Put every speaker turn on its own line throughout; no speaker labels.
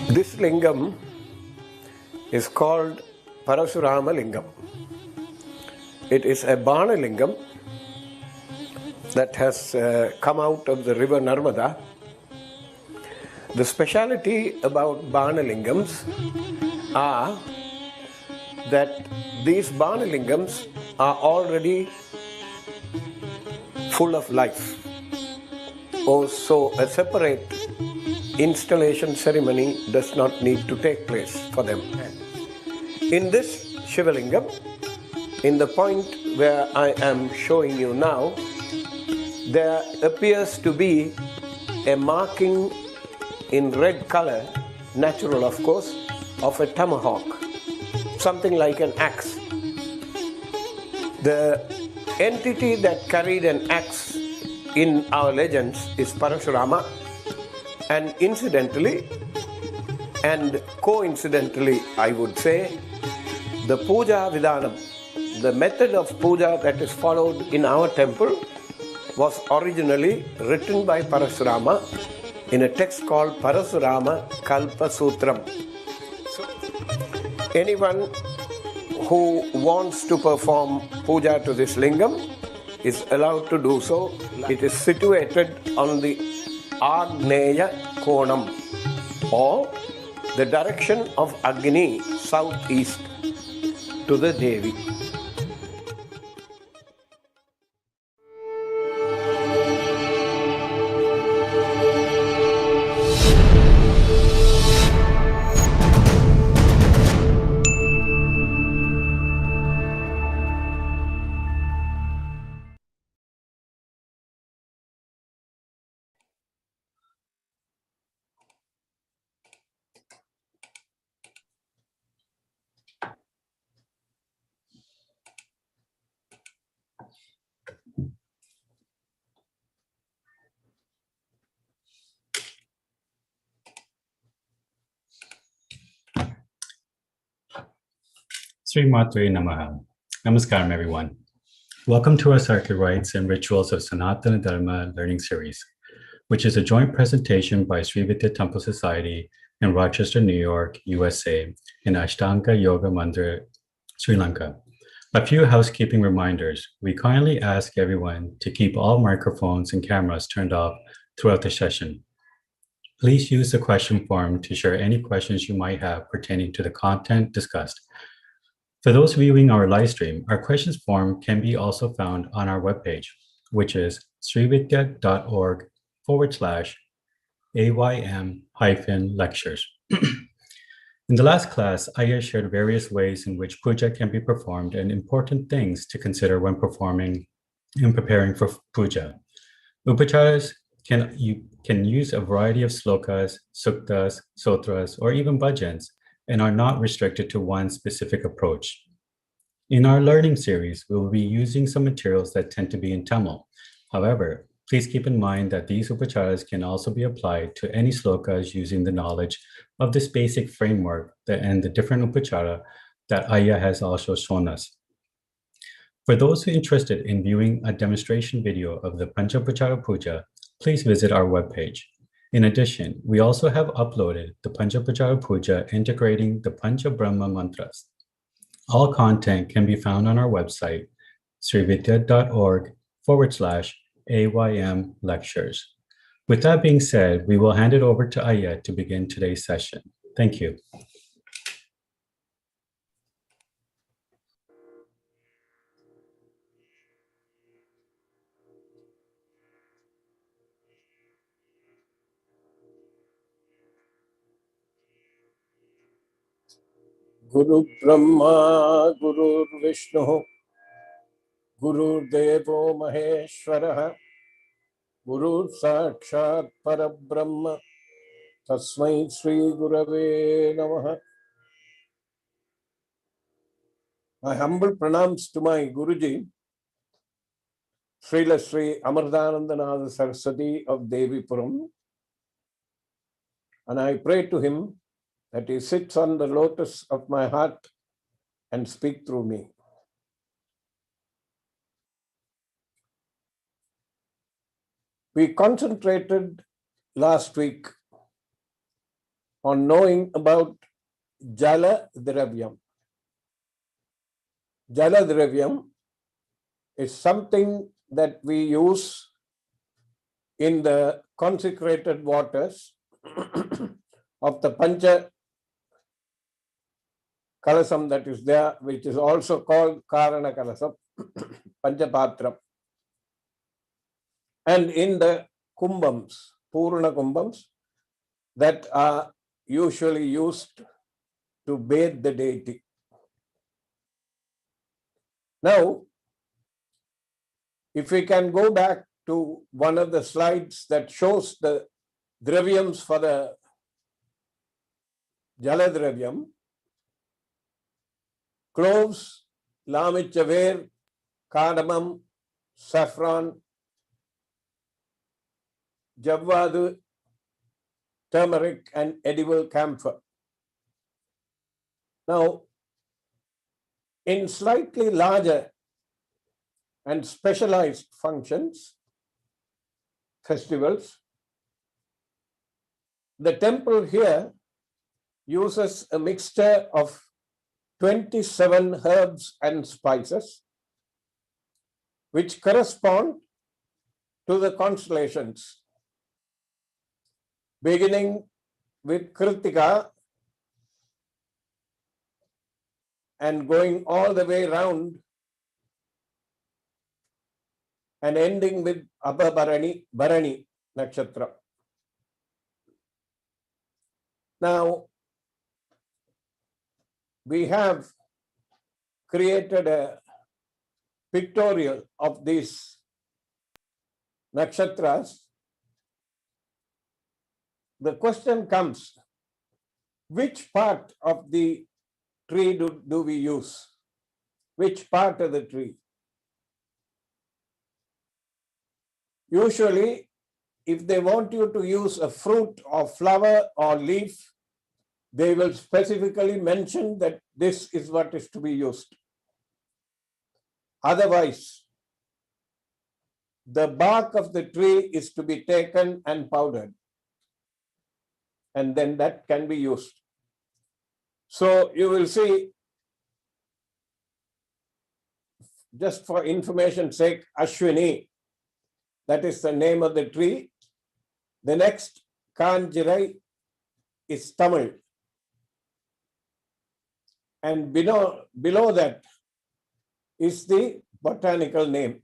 This lingam is called Parasurama Lingam. It is a Bana lingam that has come out of the river Narmada. The speciality about Bana lingams are that these Bana lingams are already full of life. So a separate installation ceremony does not need to take place for them. In this Shivalingam, in the point where I am showing you now, there appears to be a marking in red color, natural of course, of a tomahawk, something like an axe. The entity that carried an axe in our legends is Parasurama, and incidentally and coincidentally, I would say, the Puja Vidanam, the method of puja that is followed in our temple, was originally written by Parasurama in a text called Parasurama Kalpa Sutram. So, anyone who wants to perform puja to this lingam is allowed to do so. It is situated on the Agneya Konam, or the direction of Agni, southeast, to the Devi.
Sri Matre Namaha. Namaskaram, everyone. Welcome to our Sacred Rites and Rituals of Sanātana Dharma Learning Series, which is a joint presentation by Sri Vidya Temple Society in Rochester, New York, USA, and Ashtanga Yoga Mandir, Sri Lanka, A few housekeeping reminders. We kindly ask everyone to keep all microphones and cameras turned off throughout the session. Please use the question form to share any questions you might have pertaining to the content discussed. For those viewing our live stream, our questions form can be also found on our webpage, which is srividya.org/AYM-lectures. In the last class, Aya shared various ways in which puja can be performed and important things to consider when performing and preparing for puja. Upacharas can use a variety of slokas, suktas, stotras, or even bhajans, and are not restricted to one specific approach. In our learning series, we will be using some materials that tend to be in Tamil. However, please keep in mind that these upacharas can also be applied to any slokas using the knowledge of this basic framework and the different upachara that Aya has also shown us. For those who are interested in viewing a demonstration video of the Pancha Upachara Puja, please visit our webpage. In addition, we also have uploaded the Pancha Upachara Puja integrating the Pancha Brahma mantras. All content can be found on our website, srividya.org/AYM-lectures. With that being said, we will hand it over to Aya to begin today's session. Thank you.
Guru Brahma, Guru Vishnu, Guru Devo Maheshwara, Guru Sakshat Parabrahma, Tasmai Sri Gurave Namaha. My humble pranams to my Guruji, Srila Sri Amardanandanada Saraswati of Devipuram, and I pray to him that he sits on the lotus of my heart and speak through me. We concentrated last week on knowing about Jala Dravyam. Jala Dravyam is something that we use in the consecrated waters of the Pancha Kalasam that is there, which is also called Karana Kalasam, Panchapatra. And in the kumbhams, Purna kumbhams, that are usually used to bathe the deity. Now, if we can go back to one of the slides that shows the dravyams for the Jala Dravyam, cloves, lamichaver, cardamom, saffron, javadu, turmeric, and edible camphor. Now, in slightly larger and specialized functions, festivals, the temple here uses a mixture of 27 herbs and spices, which correspond to the constellations, beginning with Kritika and going all the way round and ending with Bharani Nakshatra. Now, we have created a pictorial of these nakshatras. The question comes, which part of the tree do we use? Which part of the tree? Usually, if they want you to use a fruit or flower or leaf, they will specifically mention that this is what is to be used. Otherwise, the bark of the tree is to be taken and powdered, and then that can be used. So you will see just for information's sake, Ashwini, that is the name of the tree. The next, Kanjirai, is Tamil. And below that is the botanical name,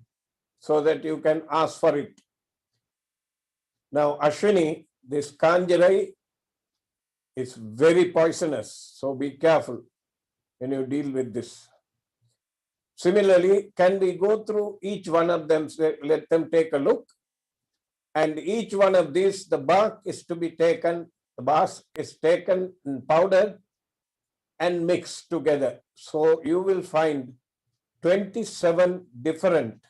so that you can ask for it. Now, Ashwini, this Kanjirai is very poisonous, so be careful when you deal with this. Similarly, can we go through each one of them, let them take a look? And each one of these, the bark is to be taken, the bark is taken and powdered and mixed together. So you will find 27 different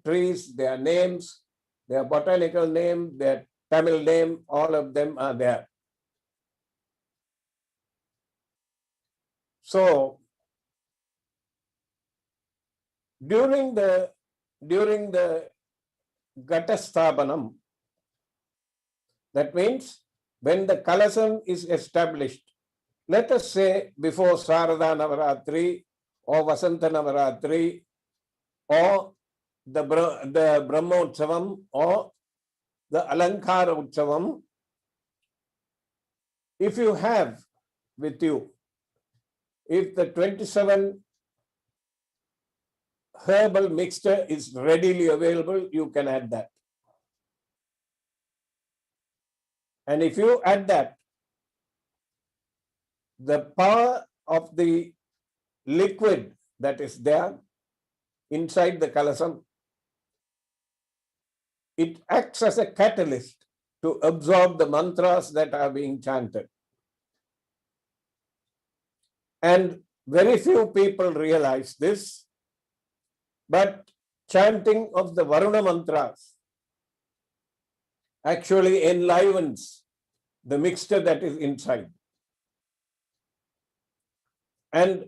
trees, their names, their botanical name, their Tamil name, all of them are there. So during the Ghatasthāpanam, that means when the Kalasam is established, let us say before Sharada Navaratri or Vasanta Navaratri or the Brahmotsavam or the Alankara Utsavam, if you have with you, if the 27 herbal mixture is readily available, you can add that. And if you add that, the power of the liquid that is there inside the kalasam, it acts as a catalyst to absorb the mantras that are being chanted. And very few people realize this, but chanting of the Varuna mantras actually enlivens the mixture that is inside. And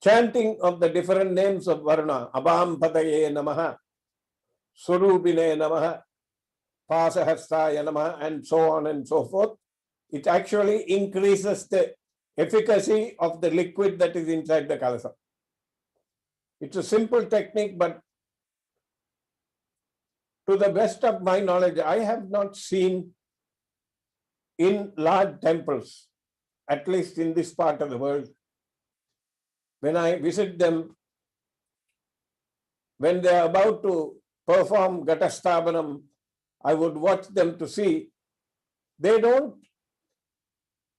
chanting of the different names of Varuna, Abham Padaye Namaha, Surubine Namaha, Pasahastaya Namaha, and so on and so forth, it actually increases the efficacy of the liquid that is inside the kalasam. It's a simple technique, but to the best of my knowledge, I have not seen in large temples, at least in this part of the world, when I visit them, when they are about to perform Ghatasthāpanam, I would watch them to see, they don't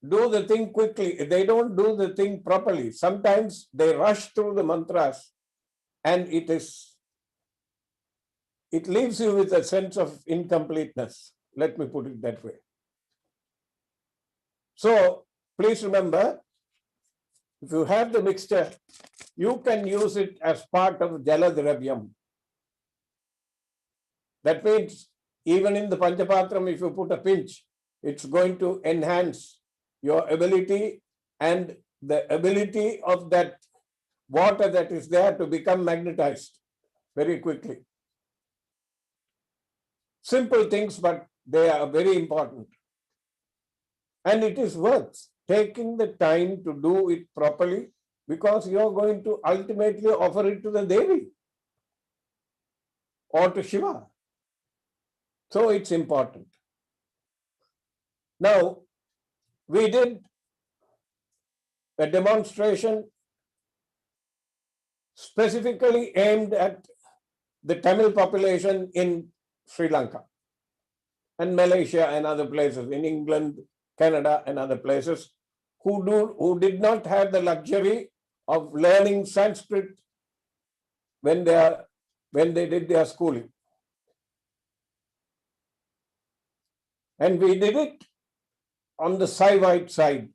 do the thing quickly, they don't do the thing properly. Sometimes they rush through the mantras and it leaves you with a sense of incompleteness. Let me put it that way. So please remember, if you have the mixture, you can use it as part of Jaladravyam. That means even in the Panchapatram, if you put a pinch, it's going to enhance your ability and the ability of that water that is there to become magnetized very quickly. Simple things, but they are very important. And it is worth taking the time to do it properly, because you are going to ultimately offer it to the Devi or to Shiva. So it's important. Now, we did a demonstration specifically aimed at the Tamil population in Sri Lanka and Malaysia and other places, in England, Canada and other places, who did not have the luxury of learning Sanskrit when they did their schooling. And we did it on the Saivite side.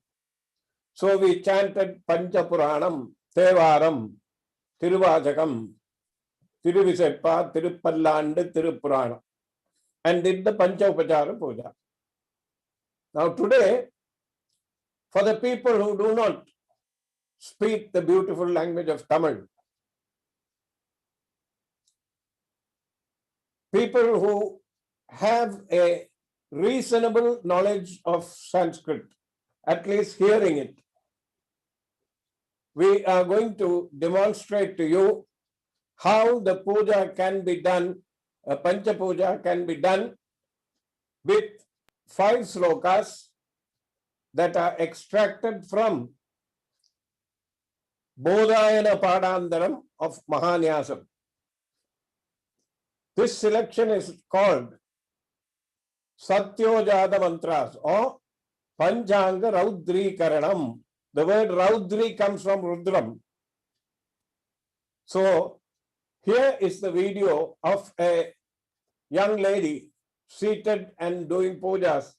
So we chanted Pancha Puranam, Tevaram, Tiruvachakam, Tiruviseppa, Tirupallandu, Tirupurana, and did the Pancha Upachara Puja. Now today, for the people who do not speak the beautiful language of Tamil, people who have a reasonable knowledge of Sanskrit at least hearing it. We are going to demonstrate to you how the puja can be done, a pancha puja can be done with 5 slokas that are extracted from Bodhayana Padandaram of Mahanyasam. This selection is called Satyojada Mantras or Panchanga Raudrikaranam. The word Raudri comes from Rudram. So here is the video of a young lady seated and doing pujas.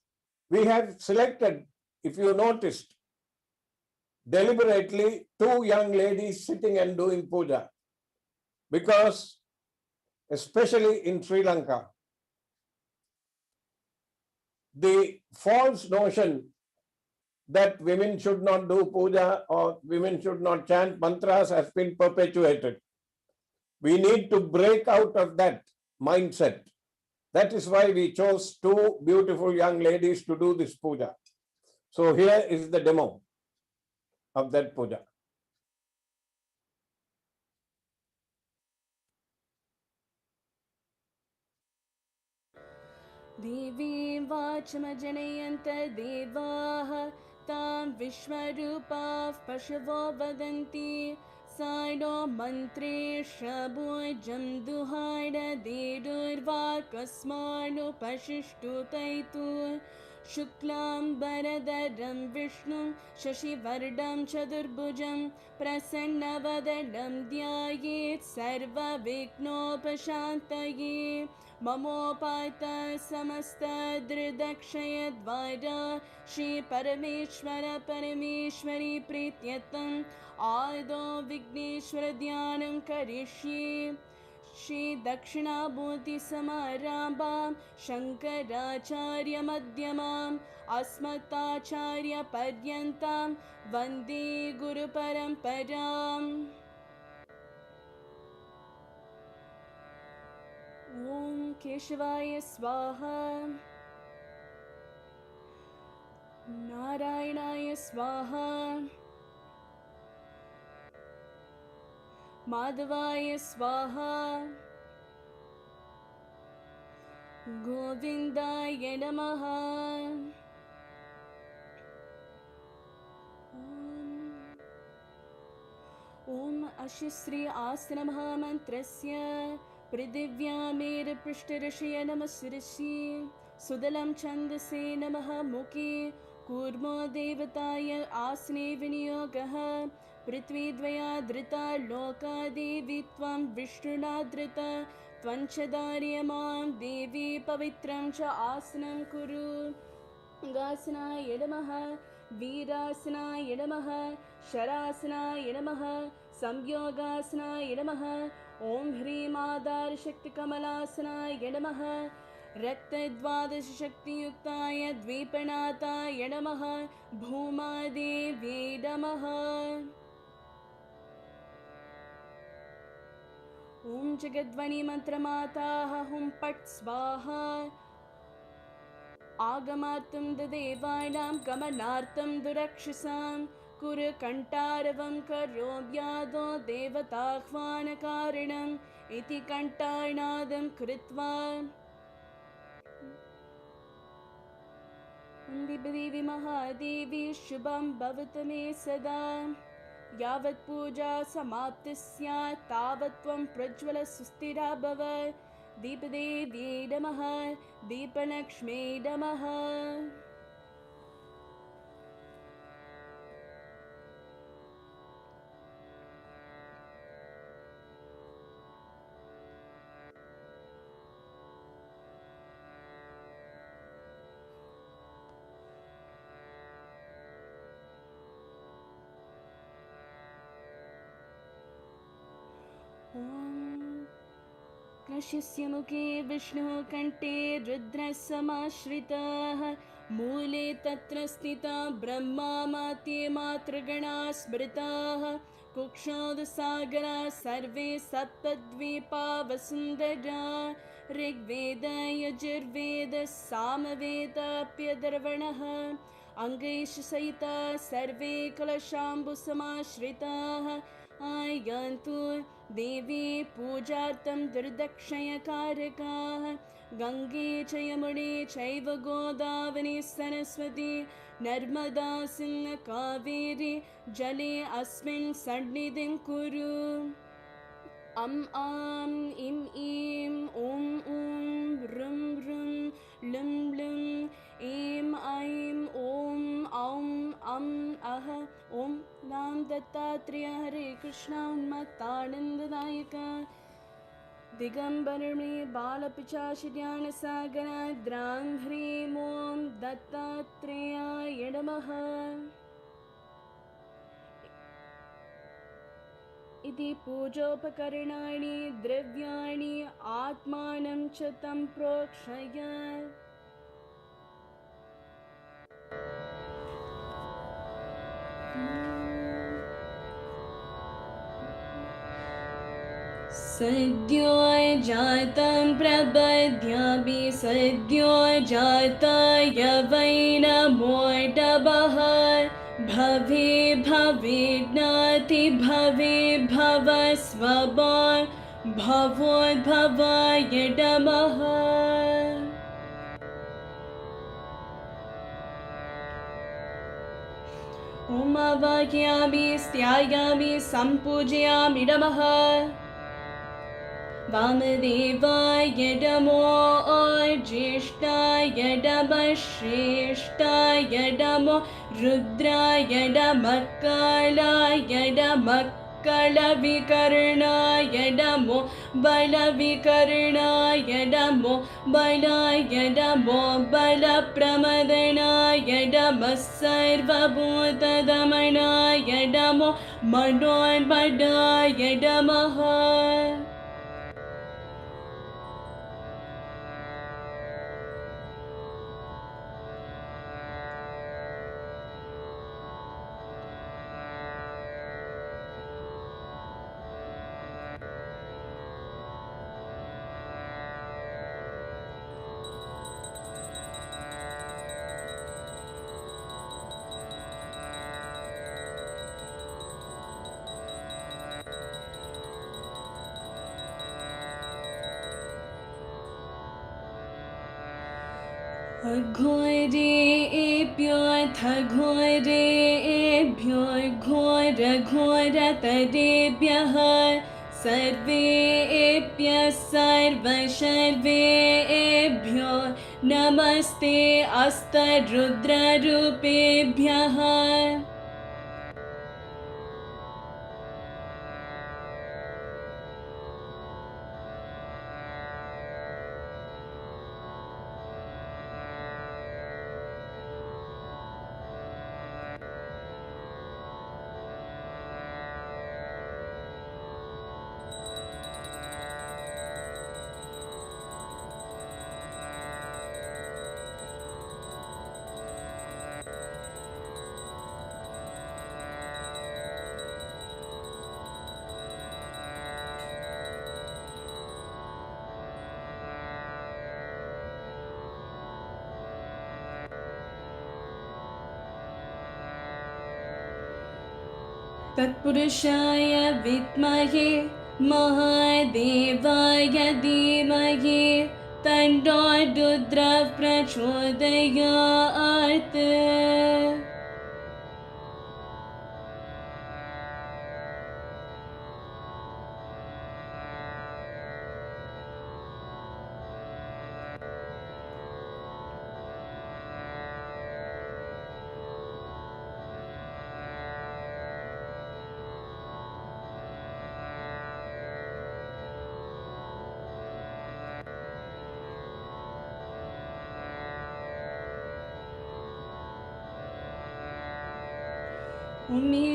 We have selected, if you noticed, deliberately 2 young ladies sitting and doing puja, because especially in Sri Lanka, the false notion that women should not do puja or women should not chant mantras has been perpetuated. We need to break out of that mindset. That is why we chose 2 beautiful young ladies to do this puja. So here is the demo of that puja.
Devim vachamajanayanta devaha tam vishwarupav pashavo vadanti Saido mantre shabojam duhaida dedurva kasmanu pashishtu taitu Shuklam Baradaram Vishnum Shashivardam Chadurbhujam Prasannavadaram Dhyayet Sarva Vignopashantaye Mamopata Samasta Dridakshayadvara Shri Parameshwara Parameshwari Prityatam Ado Vigneshwara Dhyanam Karishye Shri Dakshinabhuti Samarambam Shankaracharya Madhyamam Asmatacharya Padyantam Vande Guru Paramparam Om Keshavaya Swaha Narayanaya Swaha Madhavaya Swaha Govindaya Namaha Om Ashisri Asnamaha Mantrasya Pridivya Prishtarashya Namasirishi Sudalam Chandase Namaha Mukhi Kurmo Devataya Asne Vinyogaha Prithvi Dvaya Drita Loka Devi Tvam Vishnuna Drita Tvanchadaryamam Devi Pavitram Cha Asanam Kuru Gasana Namaha Virasana Namaha Sharasana Namaha Samyogasana Namaha Om Hrim Adar Shakti Kamalasana Namaha Rakta Dvadash Shakti Yuktaya Dvipanata Namaha Bhuma Devi Namaha Om Jagadvani Mantramata Hum Pat Svaha Agamartam Devainam Gamanartam Durakshasam Kuru Kantaravam Karovyado Devatahvana Karinam Iti Kantarnadam Kritva Devi Mahadevi Shubham Bhavatame Sada Yavat Puja Samaptisya Tavatvam Prajvala Sustira Bhava Deepadevi Namaha Deepanakshme Namaha Om Krashyasya Mukhe Vishnu Kante Rudra Samashritah Mule Tatra Stita Brahma Matye Matragana Smritah Kukshod Sagara Sarve Saptadvipa Vasundara Rigveda Yajurveda Samaveda Pyadarvanaha अङ्गैश् सहिता सर्वे कलशाम्बुसमाश्रिताः आयान्तु देवी पूजार्थं दुर्दक्षयकारकाः गङ्गे च यमुने चैव गोदावरी सरस्वती नर्मदा सिंह कावेरी जले अस्मिन् सन्निधिं कुरु आम् इं ॐ ऋं लं ऐं ॐ अः ॐ नाम दत्तात्रेय हरे कृष्ण उन्मत्तानन्ददायक दिगम्बरमणि बालपिशाचिज्ञानसागर द्रां ह्रीं ॐ दत्तात्रेयाय नमः इति पूजोपकरणानि द्रव्याणि आत्मानं च तं प्रोक्षय सद्यो जातं प्रबध्यामि सद्यो जाताय वै नमो नमः भवे भवेज्ञाति भवे भव स्वभाव भवोद्भवाय नमः ॐ आवाहयामि स्त्यायामि सम्पूजयामि नमः वामदेवाय नमो ज्येष्ठाय नमः श्रेष्ठाय नमो रुद्राय नमः कालाय नमः कलविकर्णाय नमो बलविकर्णाय नमो बलाय नमो बलप्रमदनाय नमः सर्वभूतदमनाय नमो मनोन्मनाय नमः घोरेभ्योऽथ घोरेभ्यो घोरघोरतरेभ्यः सर्वेभ्यः सर्वशर्वेभ्यो नमस्ते अस्तरुद्ररूपेभ्यः तत्पुरुषाय विद्महे महादेवाय धीमहि तन्नो रुद्रः प्रचोदयात्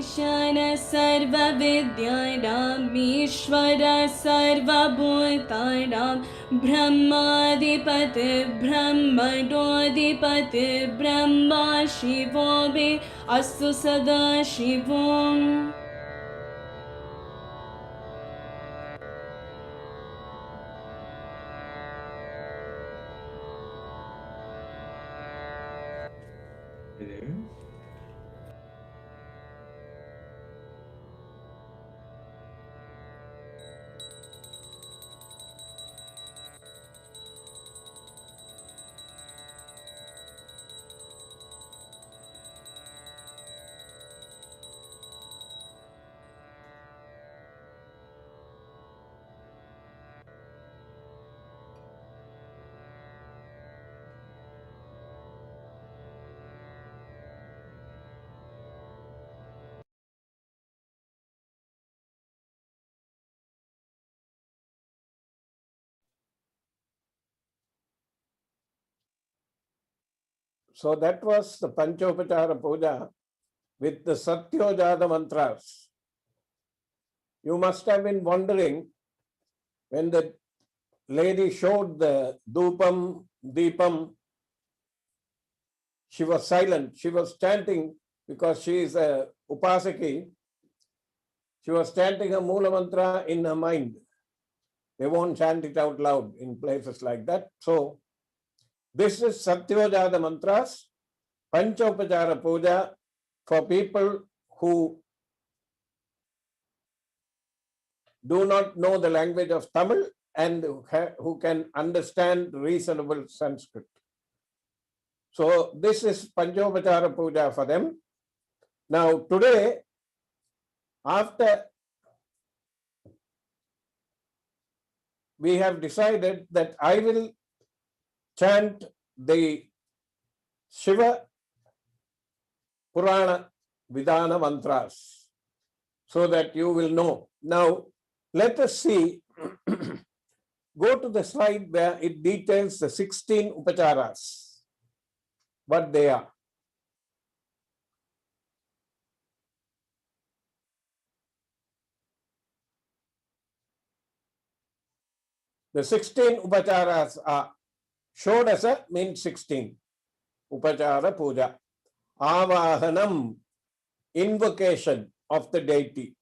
ईशान सर्वविद्यानाम् ईश्वर सर्वभूतानां ब्रह्माधिपति ब्रह्मणोऽधिपति ब्रह्मा शिवो मे अस्तु सदा शिवम्
So that was the Panchopachara Puja with the Satyojata mantras. You must have been wondering when the lady showed the Dupam, Deepam, she was silent. She was chanting because she is a Upasaki. She was chanting a Mula Mantra in her mind. They won't chant it out loud in places like that. So this is Satyojata mantras, Panchopachara Puja for people who do not know the language of Tamil and who can understand reasonable Sanskrit. So this is Panchopachara Puja for them. Now today, after we have decided that I will chant the Shiva Purana Vidana mantras so that you will know. Now let us see, go to the slide where it details the 16 Upacharas, what they are. The 16 Upacharas are, Shodasa means 16, Upachara Puja. Avahanam, invocation of the deity.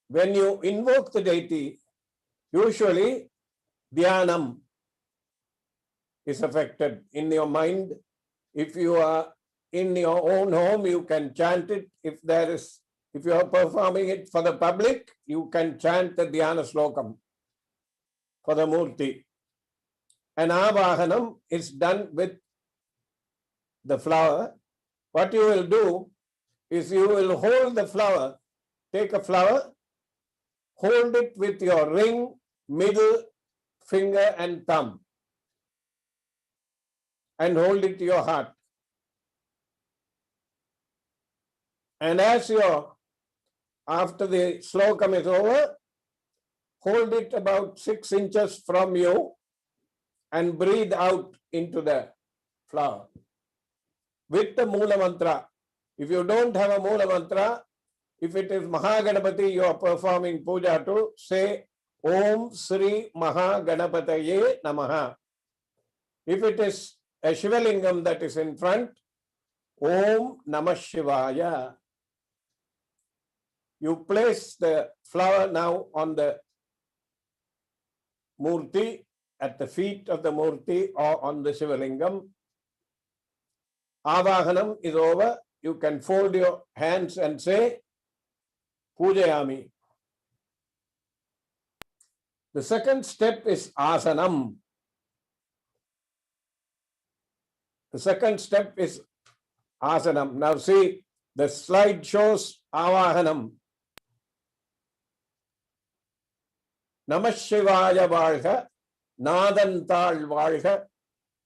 When you invoke the deity, usually dhyanam is affected in your mind. If you are in your own home, you can chant it. If you are performing it for the public, you can chant the dhyana slokam for the murti. And avahanam is done with the flower. What you will do is you will hold the flower, take a flower, hold it with your ring, middle finger and thumb, and hold it to your heart. And as after the slokam is over, hold it about 6 inches from you and breathe out into the flower with the Mula Mantra. If you don't have a Mula Mantra, if it is Mahaganapati you are performing puja to, say Om Sri Mahaganapataye Namaha. If it is a Shiva Lingam that is in front, Om Namah Shivaya. You place the flower now on the murti, at the feet of the murti or on the Shiva Lingam. Avahanam is over. You can fold your hands and say, Pujayami. The second step is asanam. The second step is asanam. Now see, the slide shows avahanam. Namah Shivaya Valha, Nadantal Valha,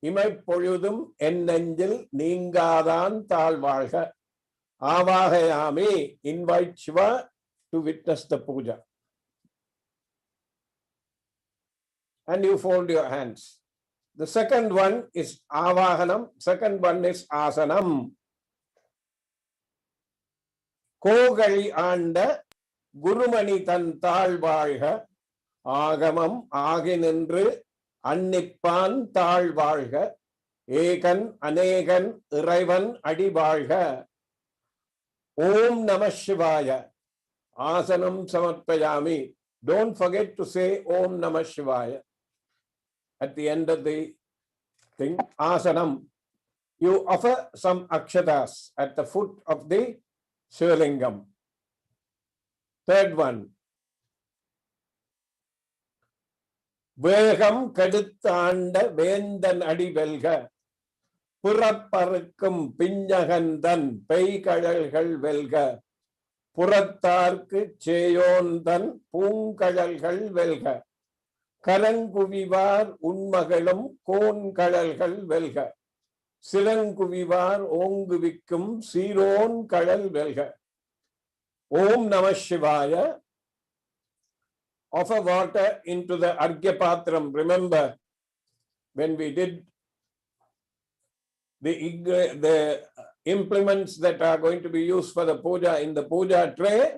Imai Poludum, Ennanjil, Ningadan Tal Valha, Avahayami, invite Shiva to witness the puja. And you fold your hands. The second one is Avahanam, second one is Asanam. Kogali Anda, Gurumani Tantal Valha, Agamam Aginendru, Annippan Tal Valha, Ekan, Anegan, Iraivan Adi Valha, Om Namah Shivaya, Asanam Samarpayami. Don't forget to say Om Namah Shivaya at the end of the thing. Asanam. You offer some akshatas at the foot of the Shivlingam. Third one. Vegam kadutanda vendan adi velga. Purapparukkum pinjagandan peykadalgal velga. Purattarku cheyondan poongkadalgal velga. Kalanguvivar unmagalum konkadalgal velga. Silanguvivar onguvikkum siron kadal velga. Om Namah Shivaya. Offer water into the Argyapatram. Remember, when we did the implements that are going to be used for the puja in the puja tray,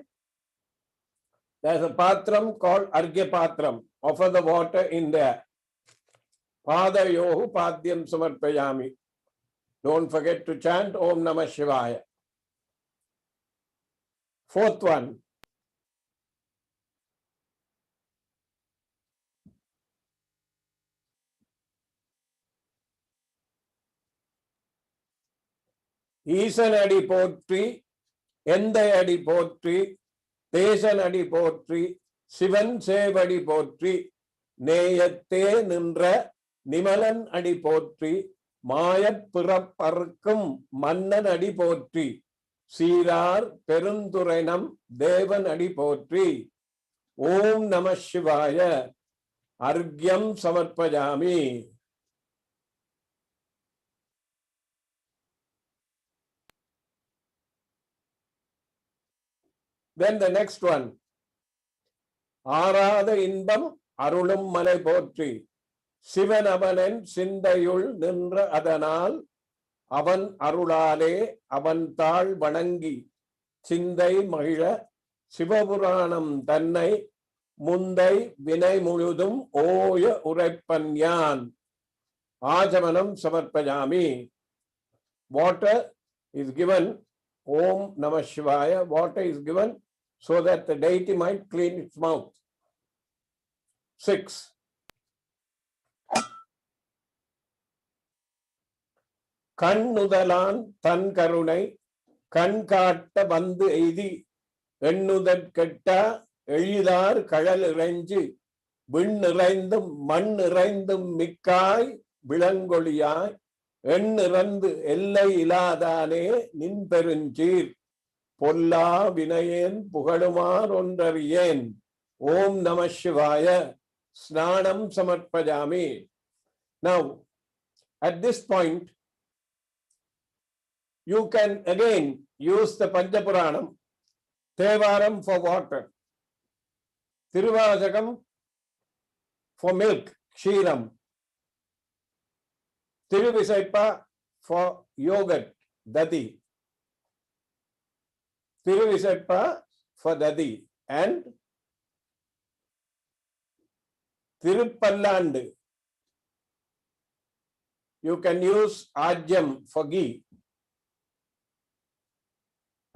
there's a patram called Argyapatram. Offer the water in there. Padayohu Padyam Samarpayami. Don't forget to chant Om Namah Shivaya. Fourth one. ஈசனடி போற்றி எந்தையடி போற்றி தேசனடி போற்றி சிவன் சேவடி போற்றி நேயத்தே நின்ற நிமலன் அடி போற்றி மாயப் பிறப்பறுக்கும் மன்னன் அடி போற்றி சீரார் பெருந்துரைனம் தேவன் அடி போற்றி ஓம் நம சிவாய அர்க்யம் சமர்ப்பயாமி. Then the next one. ஆராத இன்பம் அருளும் மலை போற்றி சிவன் அவனன் சிந்தையுள் நின்ற அதனால் அவன் அருளாலே அவன் தாழ் வணங்கி சிந்தை மகிழ சிவபுராணம் தன்னை முந்தை வினை முழுதும் ஓய உரைப்பன் யான். ஆஜமனம் சமர்ப்பயாமி. Water is given. Om Namah Shivaya. Water is given so that the deity might clean its mouth. 6. கண்ணுதலான் தன் கருணை கண் காட்ட வந்து எய்தி எண்ணுதற்கெட்ட எழிலார் கழல் இறைஞ்சு விண் நிறைந்தும் மண் நிறைந்தும் மிக்காய் விளங்கொழியாய் எண்ணிறந்து எல்லை இலாதானே நின் பெருஞ்சீர் பொல்லா வினையேன் புகழுமார் ஒன்றறியேன். ஓம் நம சிவாய. ஸ்நானம் சமர்ப்பயாமி. Now, at this point, you can again use the Panchapuranam, Thevaram for water, Tiruvajagam for milk, Kshiram, Tiruvisaipa for yogurt, Dadi, Tiruvisaipa for Dadi, and Tirupallandu. You can use Ajyam for ghee,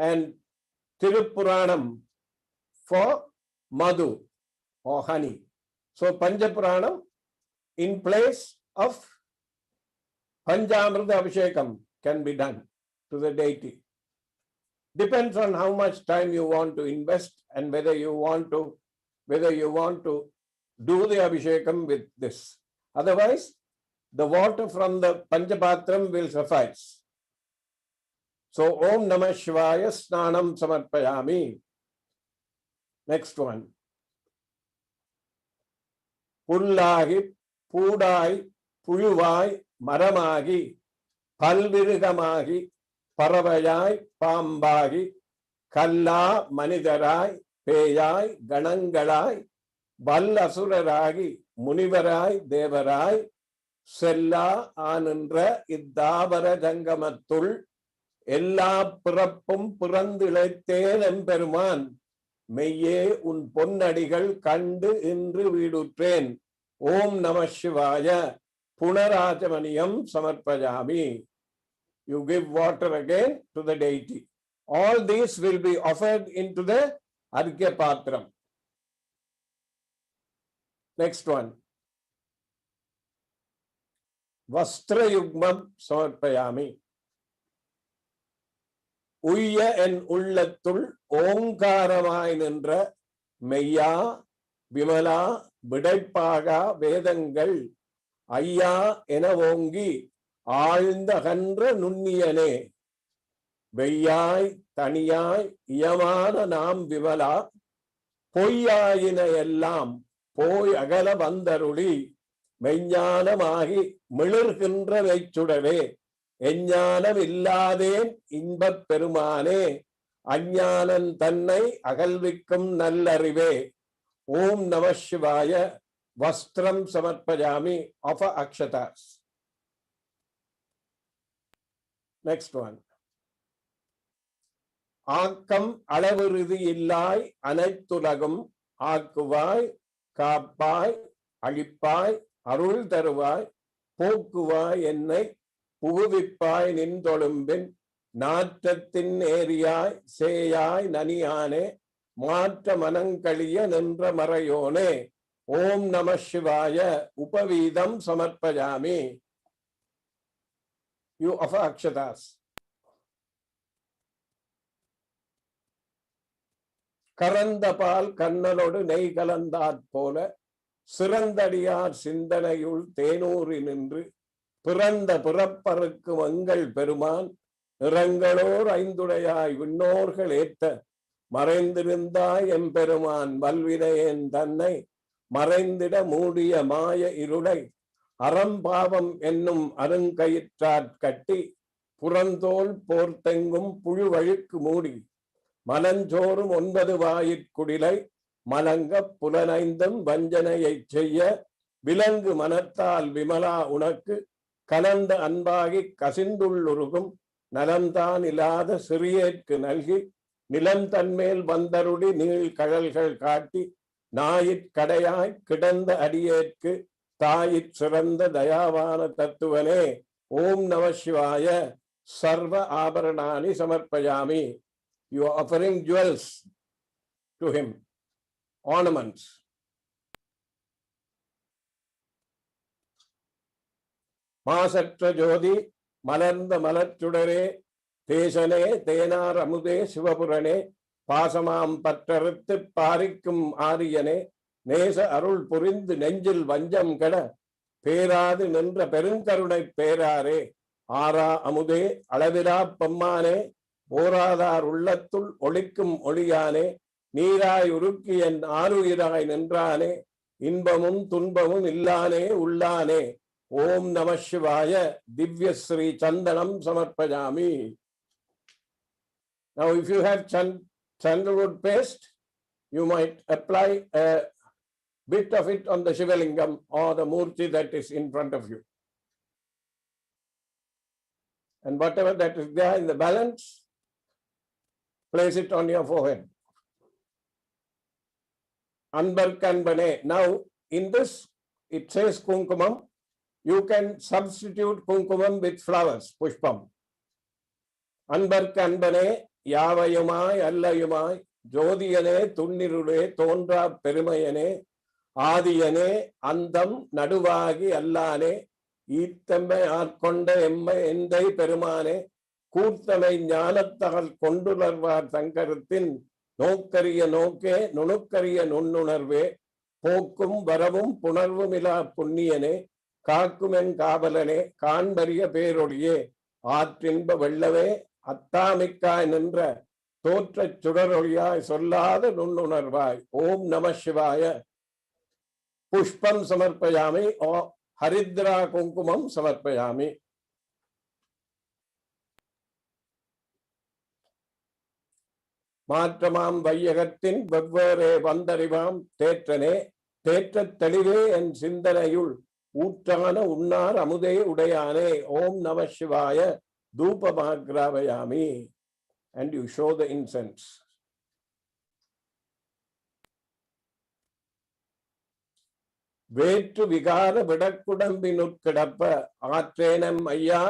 and Tirupuranam for madhu or honey. So Panchapuranam in place of Panchamrita Abhishekam can be done to the deity. Depends on how much time you want to invest and whether you want to do the Abhishekam with this. Otherwise, the water from the Panchapatram will suffice. So, Om Namah Shivaya Snanam Samarpayami. Next one. Pullagi, Pudai, Puluvai, Maramagi, Palvirugamagi, Paravayai, Pambagi, Kalla, Manidarai, Peyai, Ganangalai, Ballasuraragi, Munivarai, Devarai, Sella, Anandra, Iddavara Jangamatul, எல்லா பிறப்பும் பிறந்திழைத்தேன் எம்பெருமான் மெய்யே உன் பொன்னடிகள் கண்டு இன்று வீடுற்றேன். ஓம் நம சிவாய. புனராஜமனியம் சமர்ப்பயாமி. You give water again to the deity. All these will be offered into the Argyapatram. Next one. Vastrayugmam samarpayami. உய்ய என் உள்ளத்துள் ஓங்காரமாய் நின்ற மெய்யா விமலா விடைப்பாகா வேதங்கள் ஐயா என ஓங்கி ஆழ்ந்த அகன்ற நுண்ணியனே வெய்யாய் தனியாய் இயமான நாம் விமலா பொய்யாயின எல்லாம் போய் அகல வந்தருளி மெய்ஞானமாகி மிளர்கின்ற வெச்சுடவே எஞ்ஞானம் இல்லாதேன் இன்பப் பெருமானே அஞ்ஞானன் தன்னை அகல்விக்கும் நல்லறிவே. ஓம் நம சிவாய. வஸ்திரம் சமர்ப்பயாமி. ஆஃபர் அக்ஷதாஸ். Next one. ஆக்கம் அளவிறுதி இல்லாய் அனைத்துலகும் ஆக்குவாய் காப்பாய் அழிப்பாய் அருள் தருவாய் போக்குவாய் என்னை புகுவிப்பாய் நின்றொழும்பின் நாற்றத்தின் ஏரியாய் சேயாய் நனியானே மாற்ற மனங்களிய நின்ற மறையோனே. ஓம் நம சிவாய. உபவீதம் சமர்ப்பயாமி. யூ ஆஃபர் அக்ஷதாஸ். கறந்த பால் கண்ணனோடு நெய் கலந்தாற் போல சிறந்தடியார் சிந்தனையுள் தேனூறி நின்று பிறந்த பிறப்பருக்கு மங்கள் பெருமான் நிறங்களோர் ஐந்துடையாய் விண்ணோர்கள் ஏத்த மறைந்திருந்தாய் எம்பெருமான் வல்வினையேன் தன்னை மறைந்திட மூடிய மாய இருளை அறம்பாவம் என்னும் அருங்கயிற்றாற் கட்டி புறந்தோல் போர்த்தெங்கும் புழுவழுக்கு மூடி மனஞ்சோறும் 9 வாயிற்குடிலை மலங்க புலனைந்தும் வஞ்சனையைச் செய்ய விலங்கு மனத்தால் விமலா உனக்கு கலந்த அன்பாகி கசிந்துள்ளுருகும் நலம்தான் இல்லாத சிறியேற்கு நல்கி நிலம் தன்மேல் வந்தருளி நீள் கழல்கள் காட்டி நாயிற்கடையாய் கிடந்த அடியேற்கு தாயிற் சிறந்த தயாவான தத்துவனே. ஓம் நம சிவாய. சர்வ ஆபரணானி சமர்ப்பயாமி. You are offering jewels to him, ornaments. மாசற்ற ஜோதி மலர்ந்த மலர்ச்சுடரே தேசனே தேனார் அமுதே சிவபுரனே பாசமாம் பற்றறுத்து பாரிக்கும் ஆரியனே நேச அருள் புரிந்து நெஞ்சில் வஞ்சம் கெட பேராது நின்ற பெருங்கருணை பேராரே ஆரா அமுதே அளவிலா பெம்மானே ஓராதார் உள்ளத்துள் ஒளிக்கும் ஒளியானே நீராய் உருக்கி என் ஆளுயிராய் நின்றானே இன்பமும் துன்பமும் இல்லானே உள்ளானே. ஓம் நம சிவாய. திவ்ய ஸ்ரீ சந்தனம் சமர்ப்பயாமி. Now if you have sandalwood paste, you might apply a bit of it on the Shivalingam or the Murti that is in front of you. And whatever that is there in the balance, place it on your forehead. Anbar kanbane. Now in this it says kunkumam. You can substitute kunkumam with flowers, pushpam. Anbar kanbane yavayumai allayumai jodiyane tunnirule tondra perumayane ஆதியனே அந்தம் நடுவாகி அல்லானே ஈத்தம்மை ஆட்கொண்ட எம்மை எந்தை பெருமானே கூர்த்தமை ஞானத்தகல் கொண்டுணர்வார் தங்கரத்தின் நோக்கரிய நோக்கே நுணுக்கரிய நுண்ணுணர்வே போக்கும் வரவும் புணர்வுமிலா புண்ணியனே காக்குமென் காவலனே காண்பரிய பேரொழியே ஆற்றின்ப வெள்ளவே அத்தாமிக்காய் நின்ற தோற்றச் சுடரொழியாய் சொல்லாத நுண்ணுணர்வாய். ஓம் நம சிவாய. புஷ்பம் சமர்ப்பயாமி. ஓ ஹரித்ரா குங்குமம் சமர்ப்பயாமி. மாற்றமாம் வையகத்தின் வெவ்வேறே வந்தறிவாம் தேற்றனே தேற்றத் தெளிவே என் சிந்தனையுள் ஊற்றான உண்ணார் அமுதே உடையானே. ஓம் நம சிவாய. தூபமாக்ராவயாமி. And you show the incense. வேற்று விகார விடக்குடம்பினுட்கிடப்ப ஆற்றேனம் ஐயா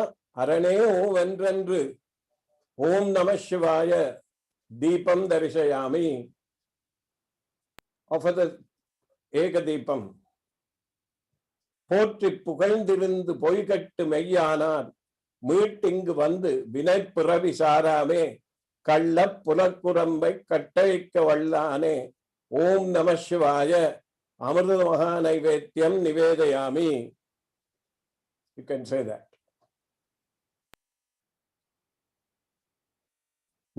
அரணே ஓவென்றென்று. ஓம் நம சிவாய. தீபம் தரிசயாமி. Offer the ஏக தீபம். போற்றி புகழ்ந்திருந்து பொய்கட்டு மெய்யானார் மீட்டிங்கு வந்து வினைப்பிறவி சாராமே கள்ள புலக்குரம்பை கட்டழிக்க வல்லானே ஓம் நம சிவாய அமிர்த மகா நைவேத்தியம் நிவேதயாமி. You can say that.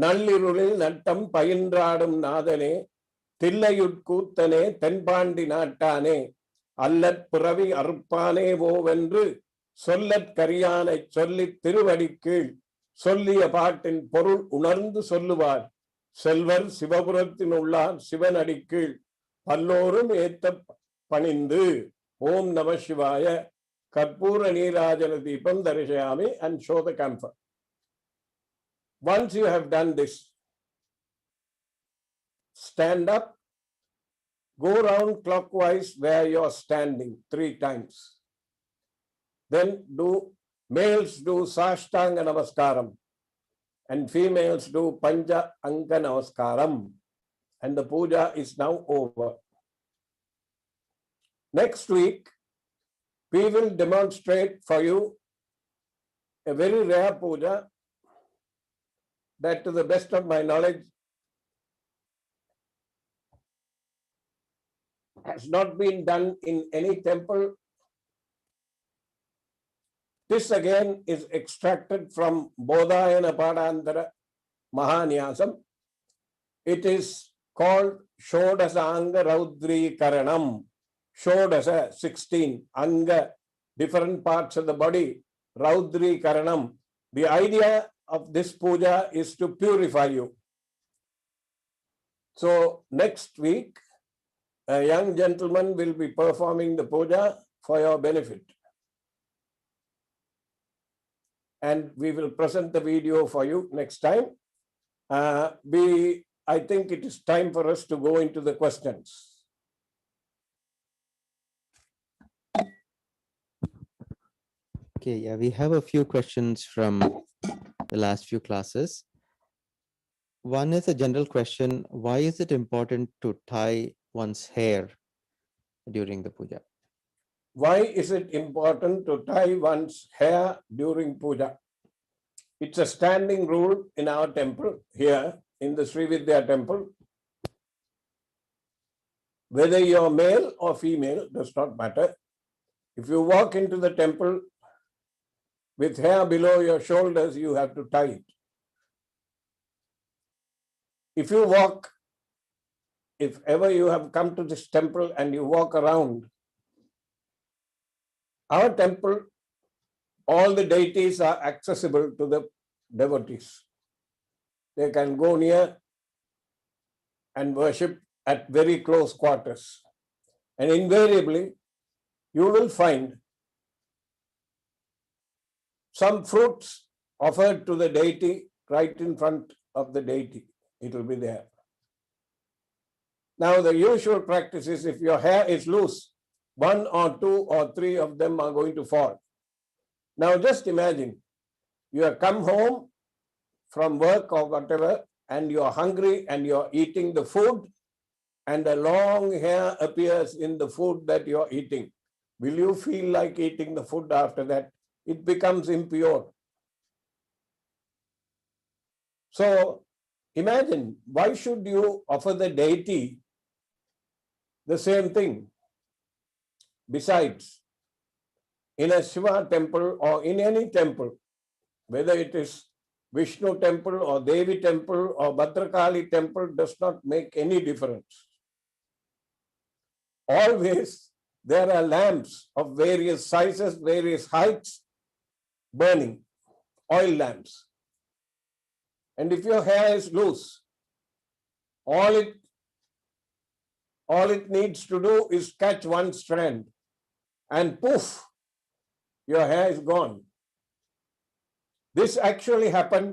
நள்ளிருளில் நட்டம் பயின்றாடும் நாதனே தில்லையுட்கூத்தனே தென்பாண்டி நாட்டானே அல்லற் பிறவி அறுப்பானே ஓவென்று சொல்லற் கரியானை சொல்லித் திருவடி கீழ் சொல்லிய பாட்டின் பொருள் உணர்ந்து சொல்லுவார் செல்வர் சிவபுரத்தின் உள்ளார் சிவனடி கீழ் பல்லோரும் ஏத்த பணிந்து. ஓம் நம சிவாய. கற்பூர நீராஜன தீபம் தரிசயாமி and show the camphor. Once you have done this, stand up, go round clockwise where you are standing 3 times. Then males do Sashtanga Namaskaram and females do Pancha Anga Namaskaram, and the puja is now over. Next week, we will demonstrate for you a very rare puja that, to the best of my knowledge, has not been done in any temple. This again is extracted from Bodhayana Padantara Mahanyasam. It is called Shodasa Anga Raudri Karanam. Shodasa, 16, Anga, different parts of the body, Raudri Karanam. The idea of this puja is to purify you. So next week, a young gentleman will be performing the puja for your benefit. And we will present the video for you next time. I think it is time for us to go into the questions.
Okay, yeah, we have a few questions from the last few classes. One is a general question: why is it important to tie one's hair during the puja?
Why is it important to tie one's hair during puja? It's a standing rule in our temple here in the Sri Vidya Temple. Whether you're male or female does not matter. If you walk into the temple with hair below your shoulders, you have to tie it. If ever you have come to this temple and you walk around, our temple, all the deities are accessible to the devotees. They can go near and worship at very close quarters. And invariably, you will find some fruits offered to the deity right in front of the deity. It will be there. Now, the usual practice is, if your hair is loose, 1 or 2 or 3 of them are going to fall. Now, just imagine you have come home from work or whatever, and you are hungry and you are eating the food, and a long hair appears in the food that you are eating. Will you feel like eating the food after that? It becomes impure. So, imagine, why should you offer the deity the same thing? Besides, in a Shiva temple or in any temple, whether it is Vishnu temple or Devi temple or Bhadrakali temple, does not make any difference. Always there are lamps of various sizes, various heights, burning, oil lamps. And if your hair is loose, all it needs to do is catch one strand, and poof, your hair is gone. This actually happened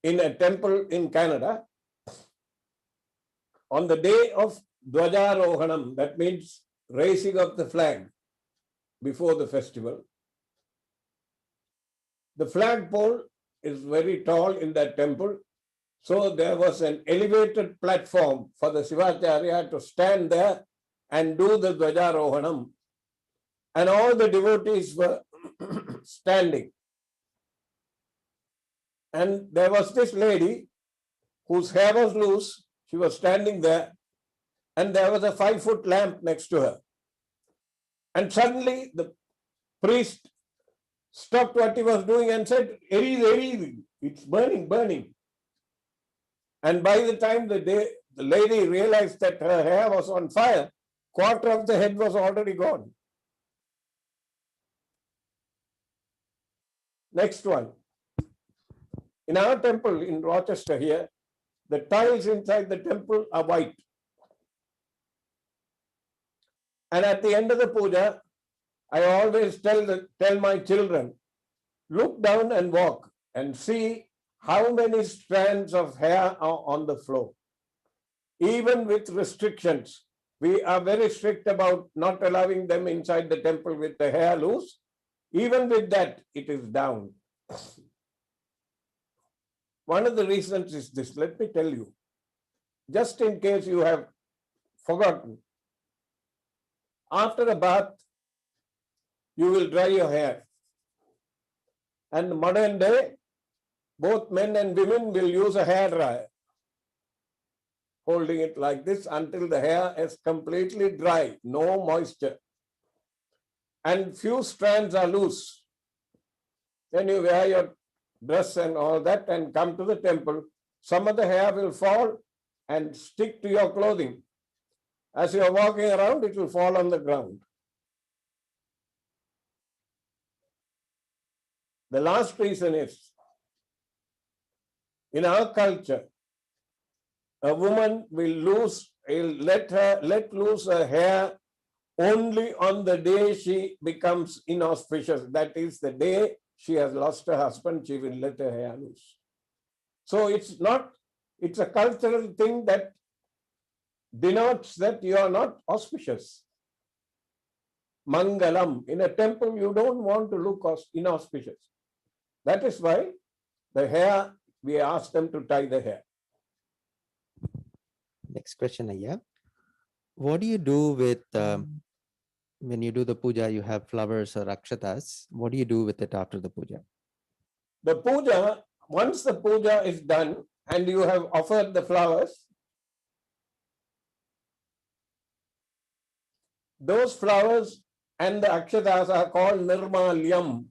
in a temple in Canada. On the day of Dvajarohanam, that means raising of the flag before the festival. The flagpole is very tall in that temple, so there was an elevated platform for the Sivacharya to stand there and do the Dvajarohanam. and all the devotees were standing. And there was this lady whose hair was loose. She was standing there, and there was a 5-foot lamp next to her. And suddenly the priest stopped what he was doing and said, "Erid, Erid, it's burning, burning." And by the time the lady realized that her hair was on fire, quarter of the head was already gone. Next one. In our temple in Rochester here, the tiles inside the temple are white. And at the end of the puja, I always tell my children, look down and walk and see how many strands of hair are on the floor. Even with restrictions, we are very strict about not allowing them inside the temple with the hair loose. Even with that, it is down. One of the reasons is this. Let me tell you, just in case you have forgotten. After a bath, you will dry your hair. And modern day, both men and women will use a hair dryer, holding it like this until the hair is completely dry, no moisture. And few strands are loose. Then you wear your dress and all that and come to the temple. Some of the hair will fall and stick to your clothing. As you are walking around, it will fall on the ground. The last reason is, in our culture, a woman will let loose her hair only on the day she becomes inauspicious. That is the day she has lost her husband, she will let her hair loose. So it's a cultural thing that denotes that you are not auspicious. Mangalam. In a temple, you don't want to look inauspicious. That is why the hair, we ask them to tie the hair.
Next question, Ayya. What do you do with, when you do the puja, you have flowers or akshatas. What do you do with it after the puja?
The puja, once the puja is done and you have offered the flowers, those flowers and the akshatas are called nirmalyam.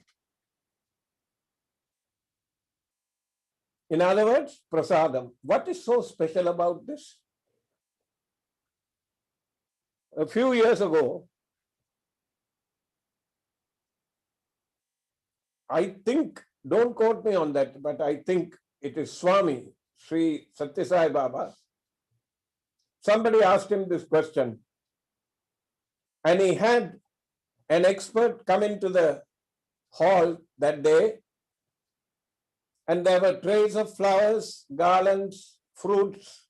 In other words, prasadam. What is so special about this? A few years ago, I think, don't quote me on that, but I think it is Swami, Sri Sathya Sai Baba. Somebody asked him this question, and he had an expert come into the hall that day, and there were trays of flowers, garlands, fruits,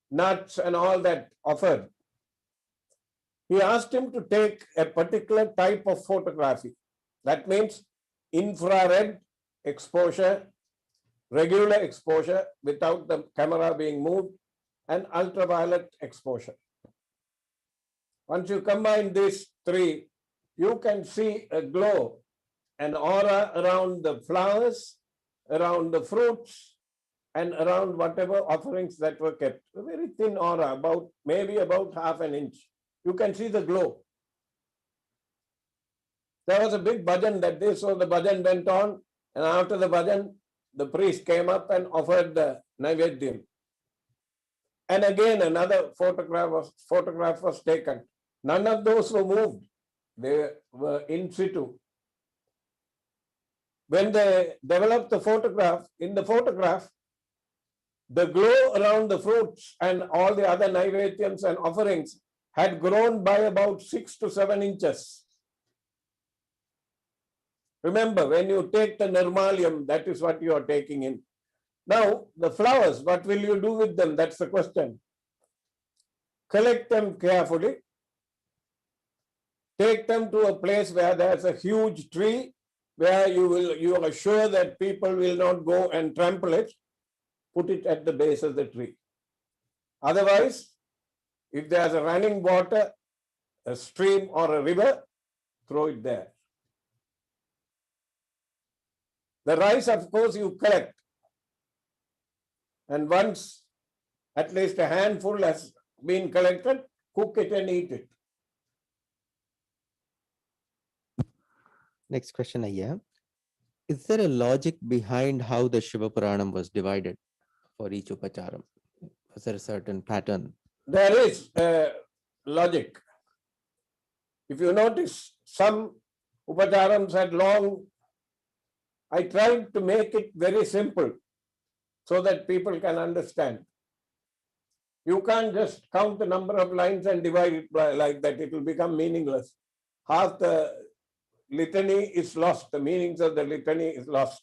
nuts, and all that offered. He asked him to take a particular type of photography. That means infrared exposure, regular exposure without the camera being moved, and ultraviolet exposure. Once you combine these three, you can see a glow, an aura around the flowers, around the fruits, and around whatever offerings that were kept. A very thin aura, maybe about half an inch. You can see the glow. There was a big bhajan that day, so the bhajan went on, and after the bhajan, the priest came up and offered the naivedyam. And again, another photograph was taken. None of those were moved. They were in situ. When they developed the photograph, in the photograph, the glow around the fruits and all the other naivedyams and offerings had grown by about 6 to 7 inches. Remember, when you take the nirmalyam, that is what you are taking in. Now, the flowers, what will you do with them? That's the question. Collect them carefully. Take them to a place where there's a huge tree, where you are sure that people will not go and trample it. Put it at the base of the tree. Otherwise, if there's a running water, a stream or a river, throw it there. The rice, of course, you collect. And once at least a handful has been collected, cook it and eat it.
Next question here. Is there a logic behind how the Shiva Puranam was divided for each Upacharam? Was there a certain pattern?
There is logic. If you notice, some Upacharams had long, I tried to make it very simple so that people can understand. You can't just count the number of lines and divide it like that. It will become meaningless. Half the litany is lost. The meanings of the litany is lost.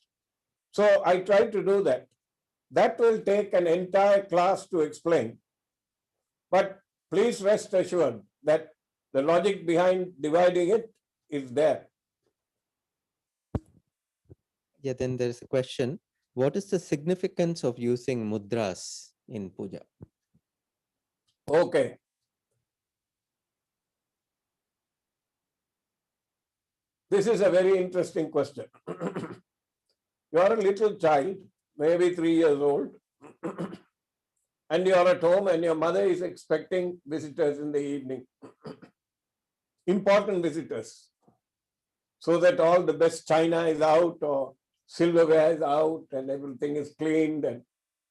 So I tried to do that. That will take an entire class to explain. But please rest assured that the logic behind dividing it is there.
Yeah, then there's a question. What is the significance of using mudras in puja?
Okay. This is a very interesting question. You are a little child, maybe 3 years old, and you are at home and your mother is expecting visitors in the evening. Important visitors. So that all the best china is out or silverware is out and everything is cleaned and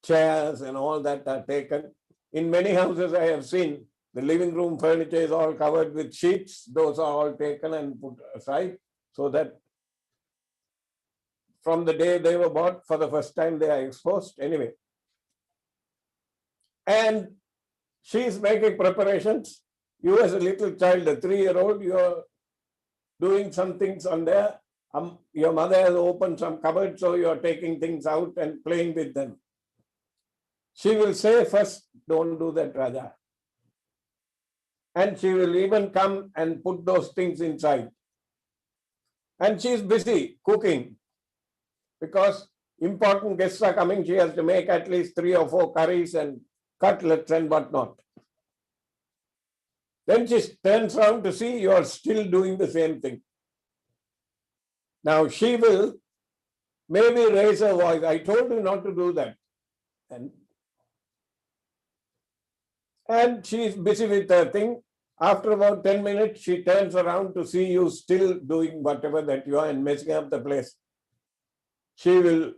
chairs and all that are taken. In many houses I have seen the living room furniture is all covered with sheets. Those are all taken and put aside so that from the day they were bought, for the first time they are exposed anyway. And she is making preparations. You as a little child, a 3-year-old, you are doing some things on there. Your mother has opened some cupboard, so you are taking things out and playing with them. She will say first, don't do that, Raja. And she will even come and put those things inside. And she is busy cooking because important guests are coming. She has to make at least 3 or 4 curries and cutlets and whatnot. Then she turns around to see you are still doing the same thing. Now she will maybe raise her voice. I told you not to do that. And she is busy with her thing. After about 10 minutes, she turns around to see you still doing whatever that you are and messing up the place. She will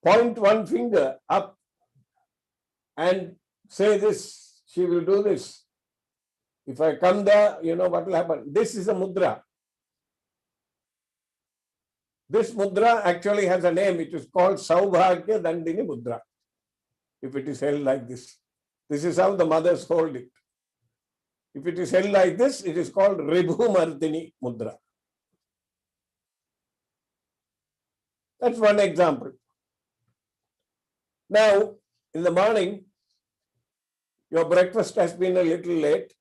point one finger up and say this. She will do this. If I come there, you know what will happen. This is a mudra. This mudra actually has a name. It is called Saubhagya Dandini Mudra. If it is held like this. This is how the mothers hold it. If it is held like this, it is called Ribhu Mardini Mudra. That's one example. Now, in the morning, your breakfast has been a little late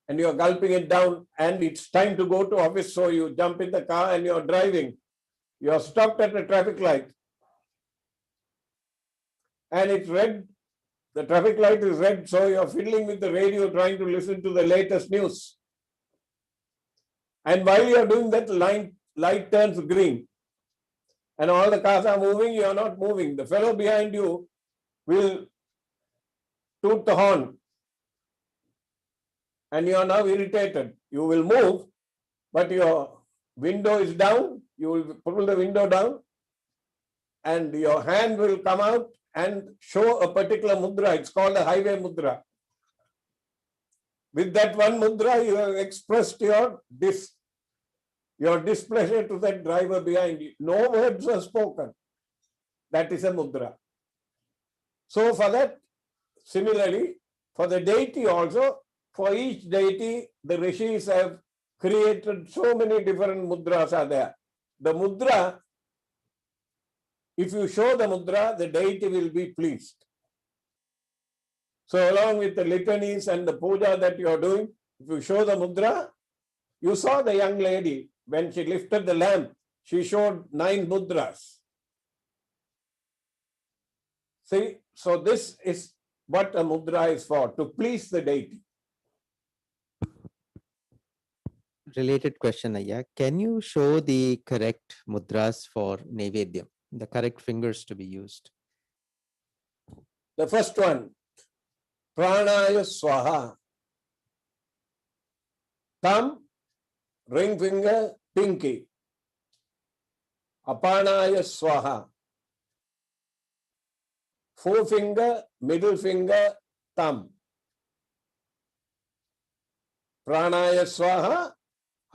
and you are gulping it down and it's time to go to office, so you jump in the car and you are driving. You are stopped at a traffic light and it's red. The traffic light is red, so you are fiddling with the radio trying to listen to the latest news. And while you are doing that, light turns green. And all the cars are moving, you are not moving. The fellow behind you will toot the horn. And you are now irritated. You will move, but your window is down. You will pull the window down and your hand will come out and show a particular mudra. It's called a highway mudra. With that one mudra, you have expressed your displeasure to that driver behind you. No words are spoken. That is a mudra. So for that, similarly, for the deity also, for each deity, the rishis have created so many different mudras are there. The mudra, if you show the mudra, the deity will be pleased. So along with the litanies and the puja that you are doing, if you show the mudra, you saw the young lady, when she lifted the lamp, she showed 9 mudras. See, so this is what a mudra is for, to please the deity.
related question, Ayya. Can you show the correct mudras for Naivedyam, the correct fingers to be used?
The first one, Pranaya Swaha. Thumb, ring finger, pinky. Apanaya Swaha. Forefinger, middle finger, thumb. Pranaya Swaha,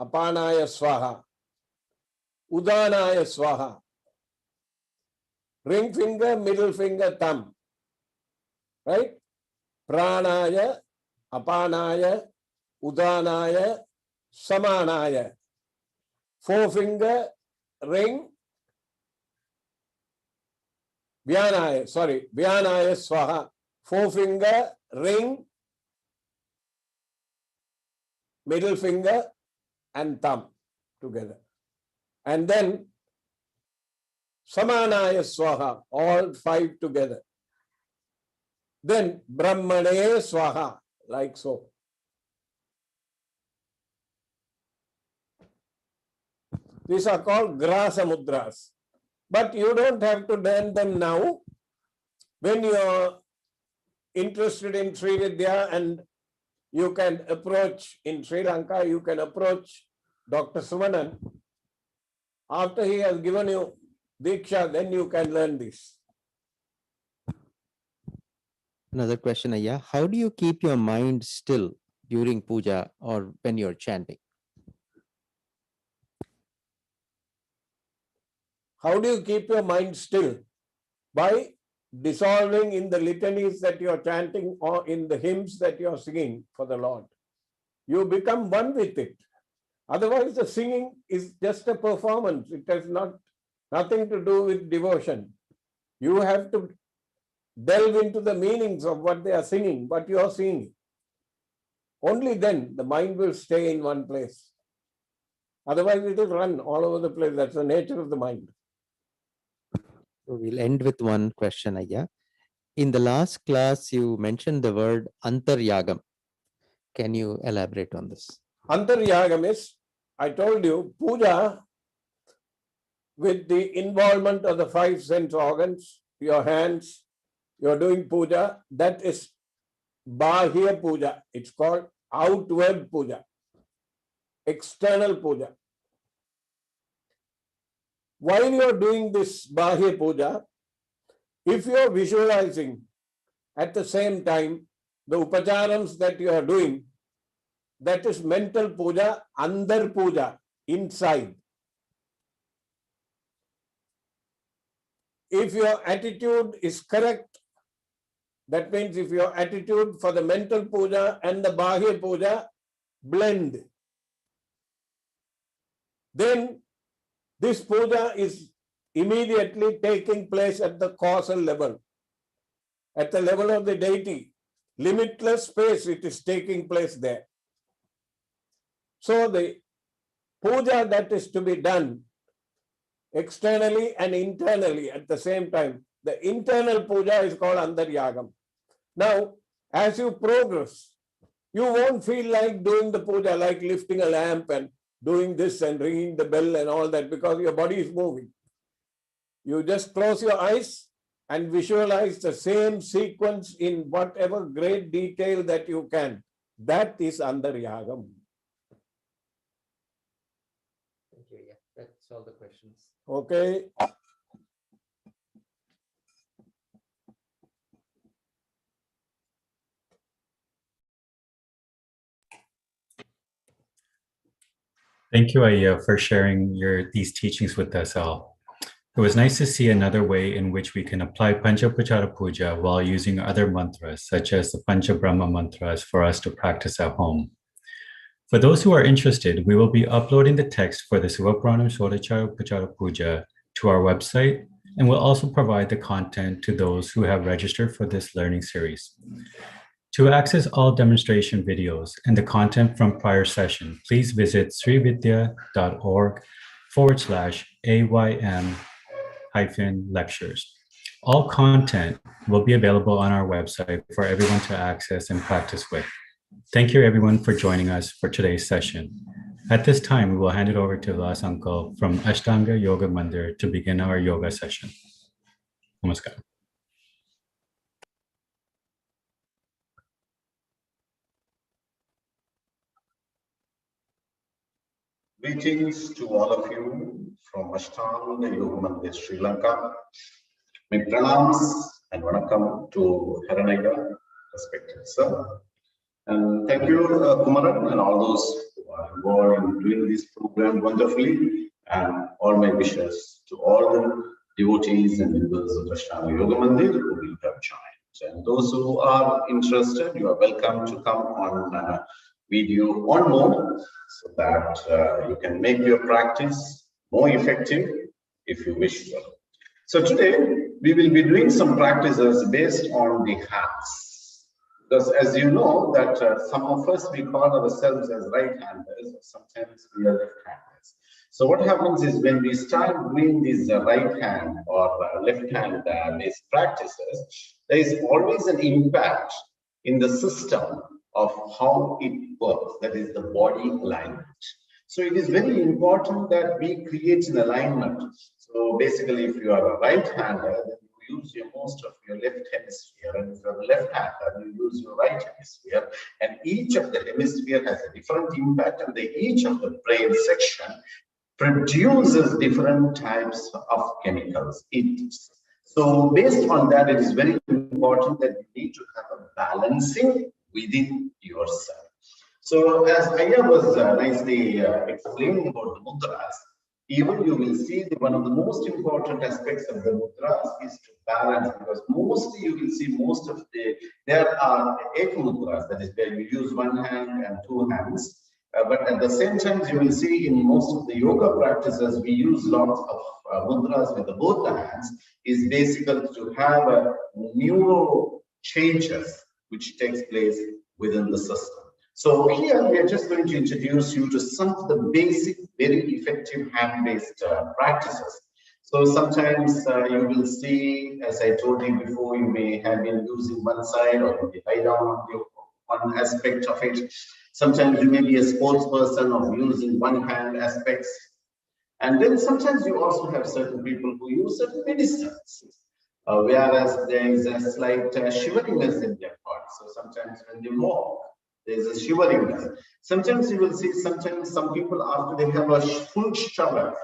Apanaya Swaha. Udanaya Swaha. Ring finger, middle finger, thumb. Right? Pranaya, Apanaya, Udanaya, Samanaya. Forefinger, ring. Vyanaya Swaha. Forefinger, ring, middle finger and thumb together. And then Samanaya Swaha, all five together. Then Brahmane Swaha, like so. These are called Grasa Mudras. But you don't have to learn them now. When you are interested in Sri Vidya and you can approach in Sri Lanka, you can approach Dr. Sumanan. After he has given you Diksha, then you can learn this.
Another question, Ayya. How do you keep your mind still during puja or when you're chanting?
How do you keep your mind still? By dissolving in the litanies that you are chanting or in the hymns that you are singing for the Lord. You become one with it. Otherwise, the singing is just a performance. It has nothing to do with devotion. You have to delve into the meanings of what they are singing, what you are singing. Only then the mind will stay in one place. Otherwise, it will run all over the place. That's the nature of the mind.
So we'll end with one question, Ayya. In the last class, you mentioned the word antaryagam. Can you elaborate on this?
Antaryagam is, I told you, puja with the involvement of the five sense organs, your hands, you're doing puja, that is bahya puja. It's called outward puja, external puja. While you're doing this bahya puja, if you're visualizing at the same time the upacharams that you are doing, that is mental puja, andar puja, inside. If your attitude is correct, that means if your attitude for the mental puja and the bahya puja blend, then this puja is immediately taking place at the causal level, at the level of the deity. Limitless space, it is taking place there. So the puja that is to be done externally and internally at the same time, the internal puja is called Antaryagam. Now, as you progress, you won't feel like doing the puja, like lifting a lamp and doing this and ringing the bell and all that, because your body is moving. You just close your eyes and visualize the same sequence in whatever great detail that you can. That is Antaryagam.
Thank you. Yeah, that's all the questions.
Okay.
Thank you, Aya, for sharing these teachings with us all. It was nice to see another way in which we can apply Pancha Upachara Puja while using other mantras, such as the Pancha Brahma mantras, for us to practice at home. For those who are interested, we will be uploading the text for the Siva Pranam Shodasa Upachara Puja to our website, and we'll also provide the content to those who have registered for this learning series. To access all demonstration videos and the content from prior session, please visit srividya.org/AYM-lectures. All content will be available on our website for everyone to access and practice with. Thank you everyone for joining us for today's session. At this time, we will hand it over to Vilas Uncle from Ashtanga Yoga Mandir to begin our yoga session. Namaskar.
Greetings to all of you from Ashtanga Yoga Mandir, Sri Lanka. My pranams and vanakkam to Haranaiga, respected sir. And thank you, Kumaran, and all those who are involved in doing this program wonderfully. And all my wishes to all the devotees and members of Ashtanga Yoga Mandir who will have joined. And those who are interested, you are welcome to come on video on mode so that you can make your practice more effective if you wish to. So today we will be doing some practices based on the hands, because as you know that some of us, we call ourselves as right-handers, sometimes we are left-handers. So what happens is when we start doing these right hand or left hand based practices, there is always an impact in the system of how it works, that is the body alignment. So it is very important that we create an alignment. So basically, if you are a right-hander, then you use most of your left hemisphere, and if you are a left-hander, you use your right hemisphere. And each of the hemisphere has a different impact, and each of the brain section produces different types of chemicals. So based on that, it is very important that you need to have a balancing within yourself. So as Aya was nicely explaining about the mudras, even you will see that one of the most important aspects of the mudras is to balance, because mostly you will see most of there are ek mudras, that is where you use one hand and two hands. But at the same time, you will see in most of the yoga practices, we use lots of mudras with both the hands, is basically to have a neuro changes which takes place within the system. So here we are just going to introduce you to some of the basic, very effective hand-based practices. So sometimes you will see, as I told you before, you may have been using one side or you may lie down on one aspect of it. Sometimes you may be a sports person of using one hand aspects. And then sometimes you also have certain people who use certain medicines. Whereas there is a slight shiveriness in their body. So sometimes when they walk, there is a shiveriness. Sometimes you will see, sometimes some people after they have a full shower,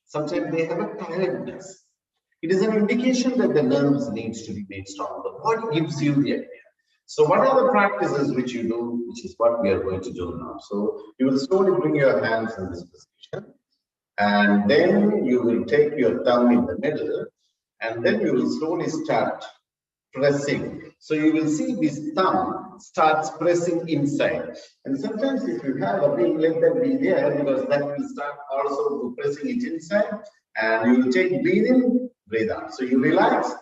sometimes they have a tiredness. It is an indication that the nerves needs to be made strong. The body gives you the idea. So what are the practices which you do, which is what we are going to do now. So you will slowly bring your hands in this position. And then you will take your thumb in the middle, and then you will slowly start pressing. So you will see this thumb starts pressing inside. And sometimes if you have a big, let that be there, because that will start also pressing it inside. And you will take breathe in, breathe out. So you relax,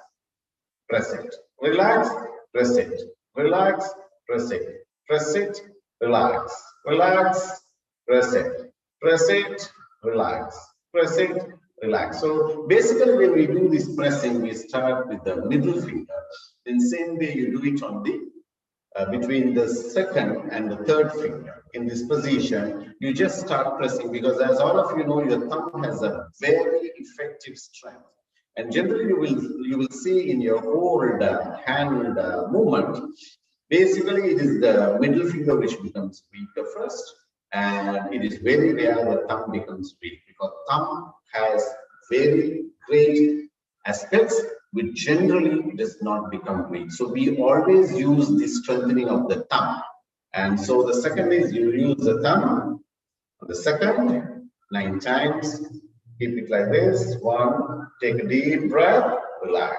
press it. Relax, press it. Relax, press it. Press it, relax. Relax, press it. Press it, relax. Press it, relax. So basically when we do this pressing, we start with the middle finger. Then same way you do it on the between the second and the third finger. In this position, you just start pressing, because as all of you know, your thumb has a very effective strength. And generally you will see in your whole hand movement, basically it is the middle finger which becomes weaker first. And it is very rare that thumb becomes weak, because thumb has very great aspects which generally does not become weak. So we always use the strengthening of the thumb. And so the second is you use the thumb. The second, 9 times. Keep it like this. 1, take a deep breath, relax.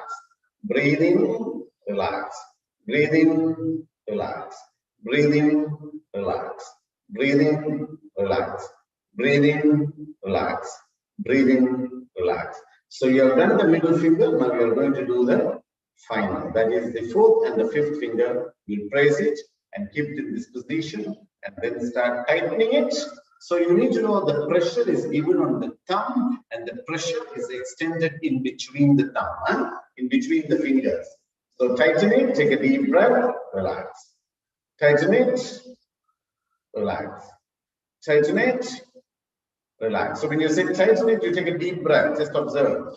Breathing, relax. Breathing, relax. Breathing, relax. Breathing, relax. Breathing, relax. Breathing, relax. So you have done the middle finger, now you are going to do the final. That is the 4th and the 5th finger. You press it and keep it in this position and then start tightening it. So you need to know the pressure is given on the thumb and the pressure is extended in between the thumb, in between the fingers. So tighten it, take a deep breath, relax. Tighten it, relax. Tighten, relax. So when you say tighten, you take a deep breath, just observe.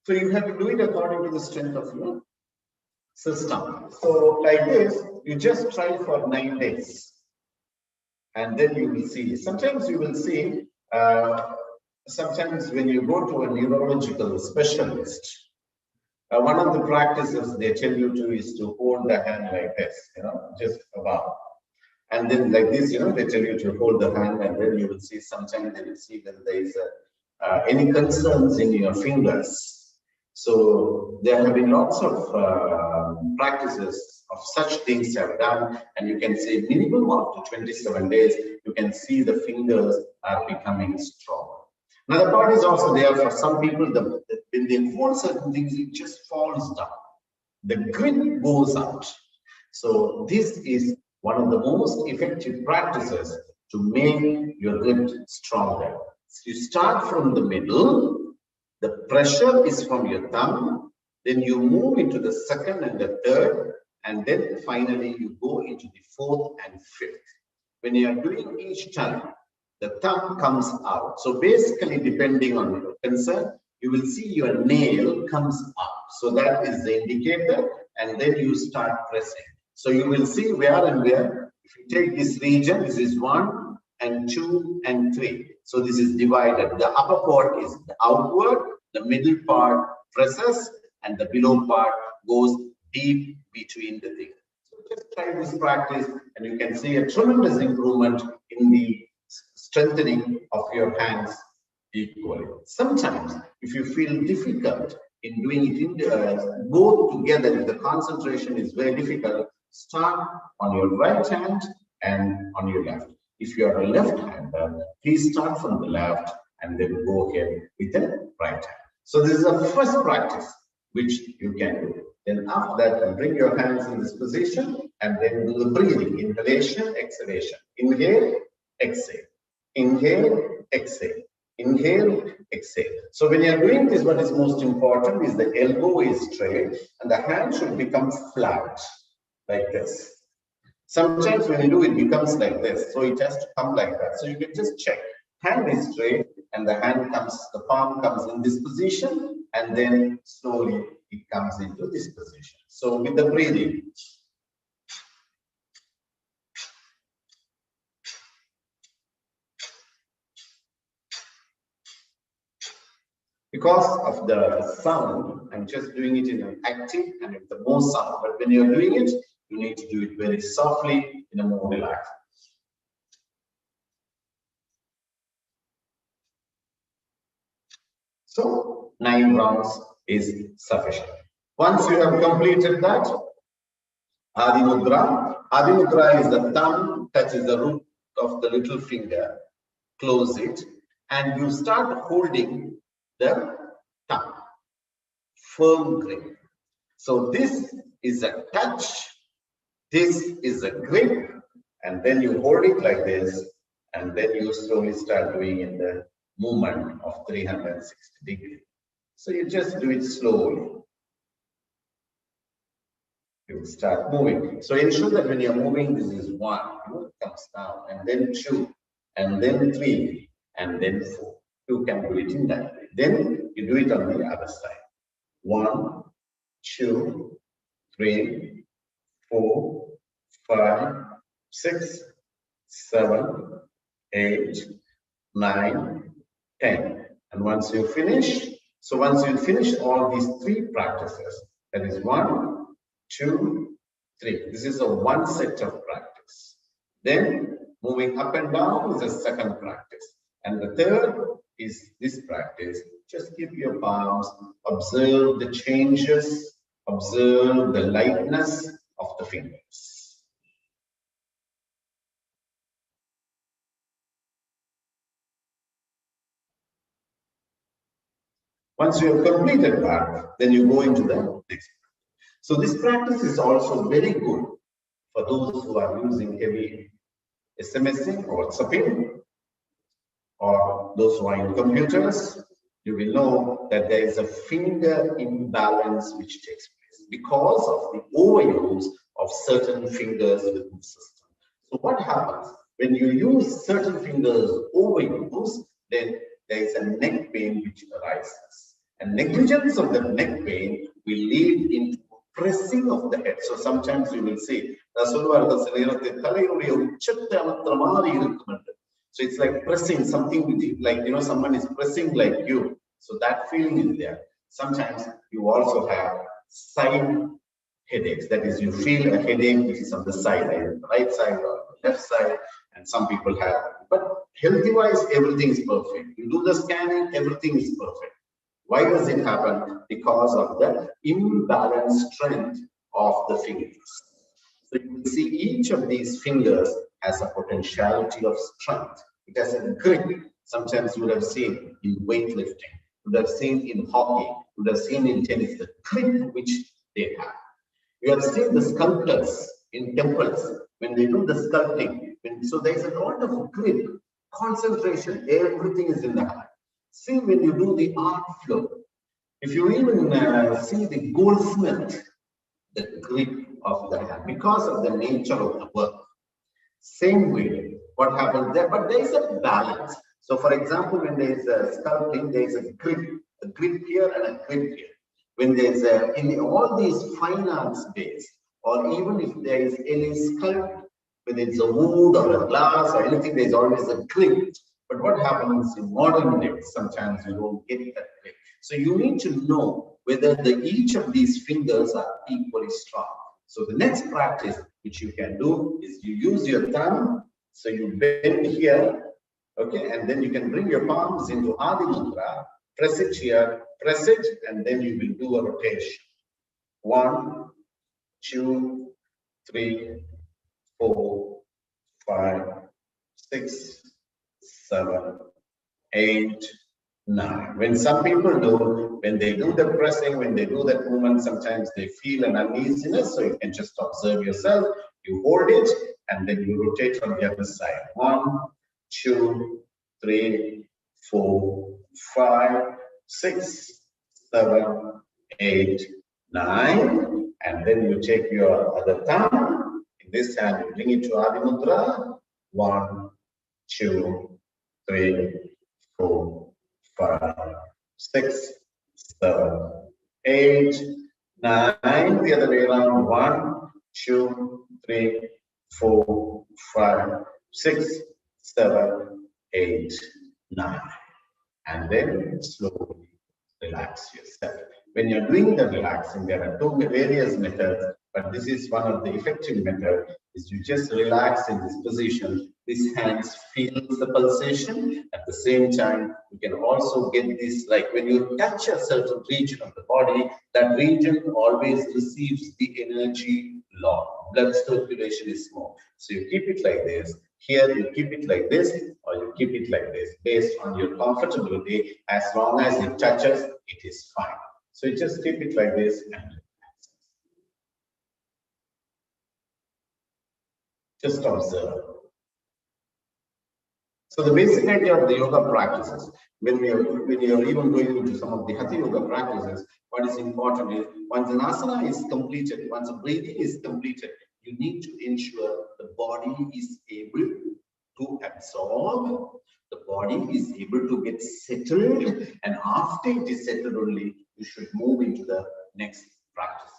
So you have to do it according to the strength of your system. So like this, you just try for 9 days. And then you will see. Sometimes you will see, sometimes when you go to a neurological specialist, one of the practices they tell you to is to hold the hand like this, just above. And then like this, they tell you to hold the hand, and then you will see, sometimes they will see that there is any concerns in your fingers. So there have been lots of practices of such things have done, and you can say minimum after 27 days, you can see the fingers are becoming strong. Another part is also there for some people, when they hold certain things, it just falls down. The grip goes out. So this is one of the most effective practices to make your grip stronger. So you start from the middle, the pressure is from your thumb, then you move into the second and the third, and then finally you go into the fourth and fifth. When you are doing each time, the thumb comes out. So basically, depending on your concern, you will see your nail comes up. So that is the indicator, and then you start pressing. So you will see where and where. If you take this region, this is 1 and 2 and 3. So this is divided. The upper part is the outward, the middle part presses, and the below part goes deep between the things. So just try this practice, and you can see a tremendous improvement in the strengthening of your hands equally. Sometimes, if you feel difficult in doing it in both together, if the concentration is very difficult, start on your right hand and on your left. If you are a left-hander, please start from the left and then go ahead with the right hand. So this is the first practice which you can do. Then after that, you bring your hands in this position and then do the breathing. Inhalation, exhalation. Inhale, exhale. Inhale, exhale. Inhale, exhale. So when you are doing this, what is most important is the elbow is straight and the hand should become flat, like this. Sometimes when you do, it becomes like this. So it has to come like that. So you can just check. Hand is straight and the hand comes, the palm comes in this position, and then slowly it comes into this position. So with the breathing. Because of the sound, I'm just doing it in an active and with the more sound. But when you're doing it, you need to do it very softly in a more relaxed. So 9 rounds is sufficient. Once you have completed that, Adi Mudra. Adi Mudra is the thumb touches the root of the little finger. Close it, and you start holding the thumb. Firm grip. So this is a touch. This is a grip, and then you hold it like this, and then you slowly start doing in the movement of 360 degrees. So you just do it slowly. You start moving. So ensure that when you're moving, this is 1, it comes down, and then 2, and then 3, and then 4. You can do it in that way. Then you do it on the other side. 1, 2, 3, 4, 5, 6, 7, 8, 9, 10. And once you finish, so once you finish all these 3 practices, that is 1, 2, 3. This is a 1 set of practice. Then moving up and down is a second practice. And the third is this practice. Just keep your palms, observe the changes, observe the lightness of the fingers. Once you have completed that, then you go into the next. So this practice is also very good for those who are using heavy SMSing or WhatsApping, or those who are in computers. you will know that there is a finger imbalance which takes place because of the overuse of certain fingers within the system. So what happens when you use certain fingers overuse, then there is a neck pain which arises. And negligence of the neck pain will lead into pressing of the head. So sometimes you will see, so it's like pressing something with you, like, you know, someone is pressing like you. So that feeling is there. Sometimes you also have side headaches. That is, you feel a headache which is on the side, either the right side or the left side, and some people have. But healthy-wise, everything is perfect. You do the scanning, everything is perfect. Why does it happen? Because of the imbalanced strength of the fingers. So you will see each of these fingers has a potentiality of strength. It has a grip. Sometimes you would have seen in weightlifting, you would have seen in hockey, you would have seen in tennis, the grip which they have. You have seen the sculptors in temples when they do the sculpting. So there is a lot of grip, concentration, everything is in the hand. See, when you do the art flow, if you even see the goldsmith, the grip of the hand, because of the nature of the work. Same way, what happens there? But there is a balance. So, for example, when there is a sculpting, there is a grip here and a grip here. When there is in all these fine arts days, or even if there is any sculpt, whether it's a wood or a glass or anything, there is always a grip. But what happens in modern days, sometimes you don't get that grip. So you need to know whether each of these fingers are equally strong. So the next practice which you can do is you use your thumb, so you bend here, okay, and then you can bring your palms into Adi Mudra, press it here, press it, and then you will do a rotation. 1, 2, 3, 4, 5, 6, 7, 8, 9. When some people do, when they do the pressing, when they do that movement, sometimes they feel an uneasiness. So you can just observe yourself. You hold it and then you rotate on the other side. 1, 2, 3, 4, 5, 6, 7, 8, 9. And then you take your other thumb. In this hand, you bring it to Adi Mudra. 1, 2, 3, 4, 5, 6, 7, 8, 9. The other way around. 1, 2, 3, 4, 5, 6, 7, 8, 9. And then slowly relax yourself. When you're doing the relaxing, there are various methods, but this is one of the effective methods. Is you just relax in this position. These hands feels the pulsation. At the same time, you can also get this, like when you touch a certain region of the body, that region always receives the energy law. Blood circulation is more. So you keep it like this. Here you keep it like this, or you keep it like this, based on your comfortability. As long as it touches, it is fine. So you just keep it like this and just observe. So the basic idea of the yoga practices, when you're even going into some of the Hatha yoga practices, what is important is once an asana is completed, once a breathing is completed, you need to ensure the body is able to absorb, the body is able to get settled, and after it is settled only, you should move into the next practices.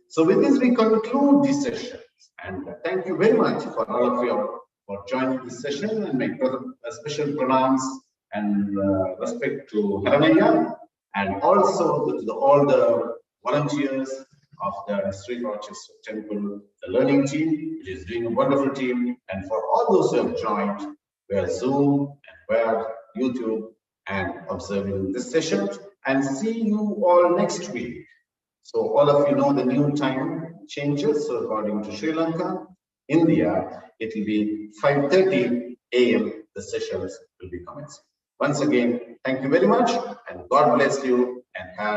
So with this, we conclude this session. And thank you very much for all of you for joining this session, and make a special pranams and respect to Haranaya, and also to all the volunteers of the Sri Rajarajeswari Temple, the learning team, which is doing a wonderful team, and for all those who have joined via Zoom and via YouTube and observing this session, and see you all next week. So all of you know the new time changes. So according to Sri Lanka, India, it will be 5:30 a.m. The sessions will be commencing. Once again, thank you very much, and God bless you, and have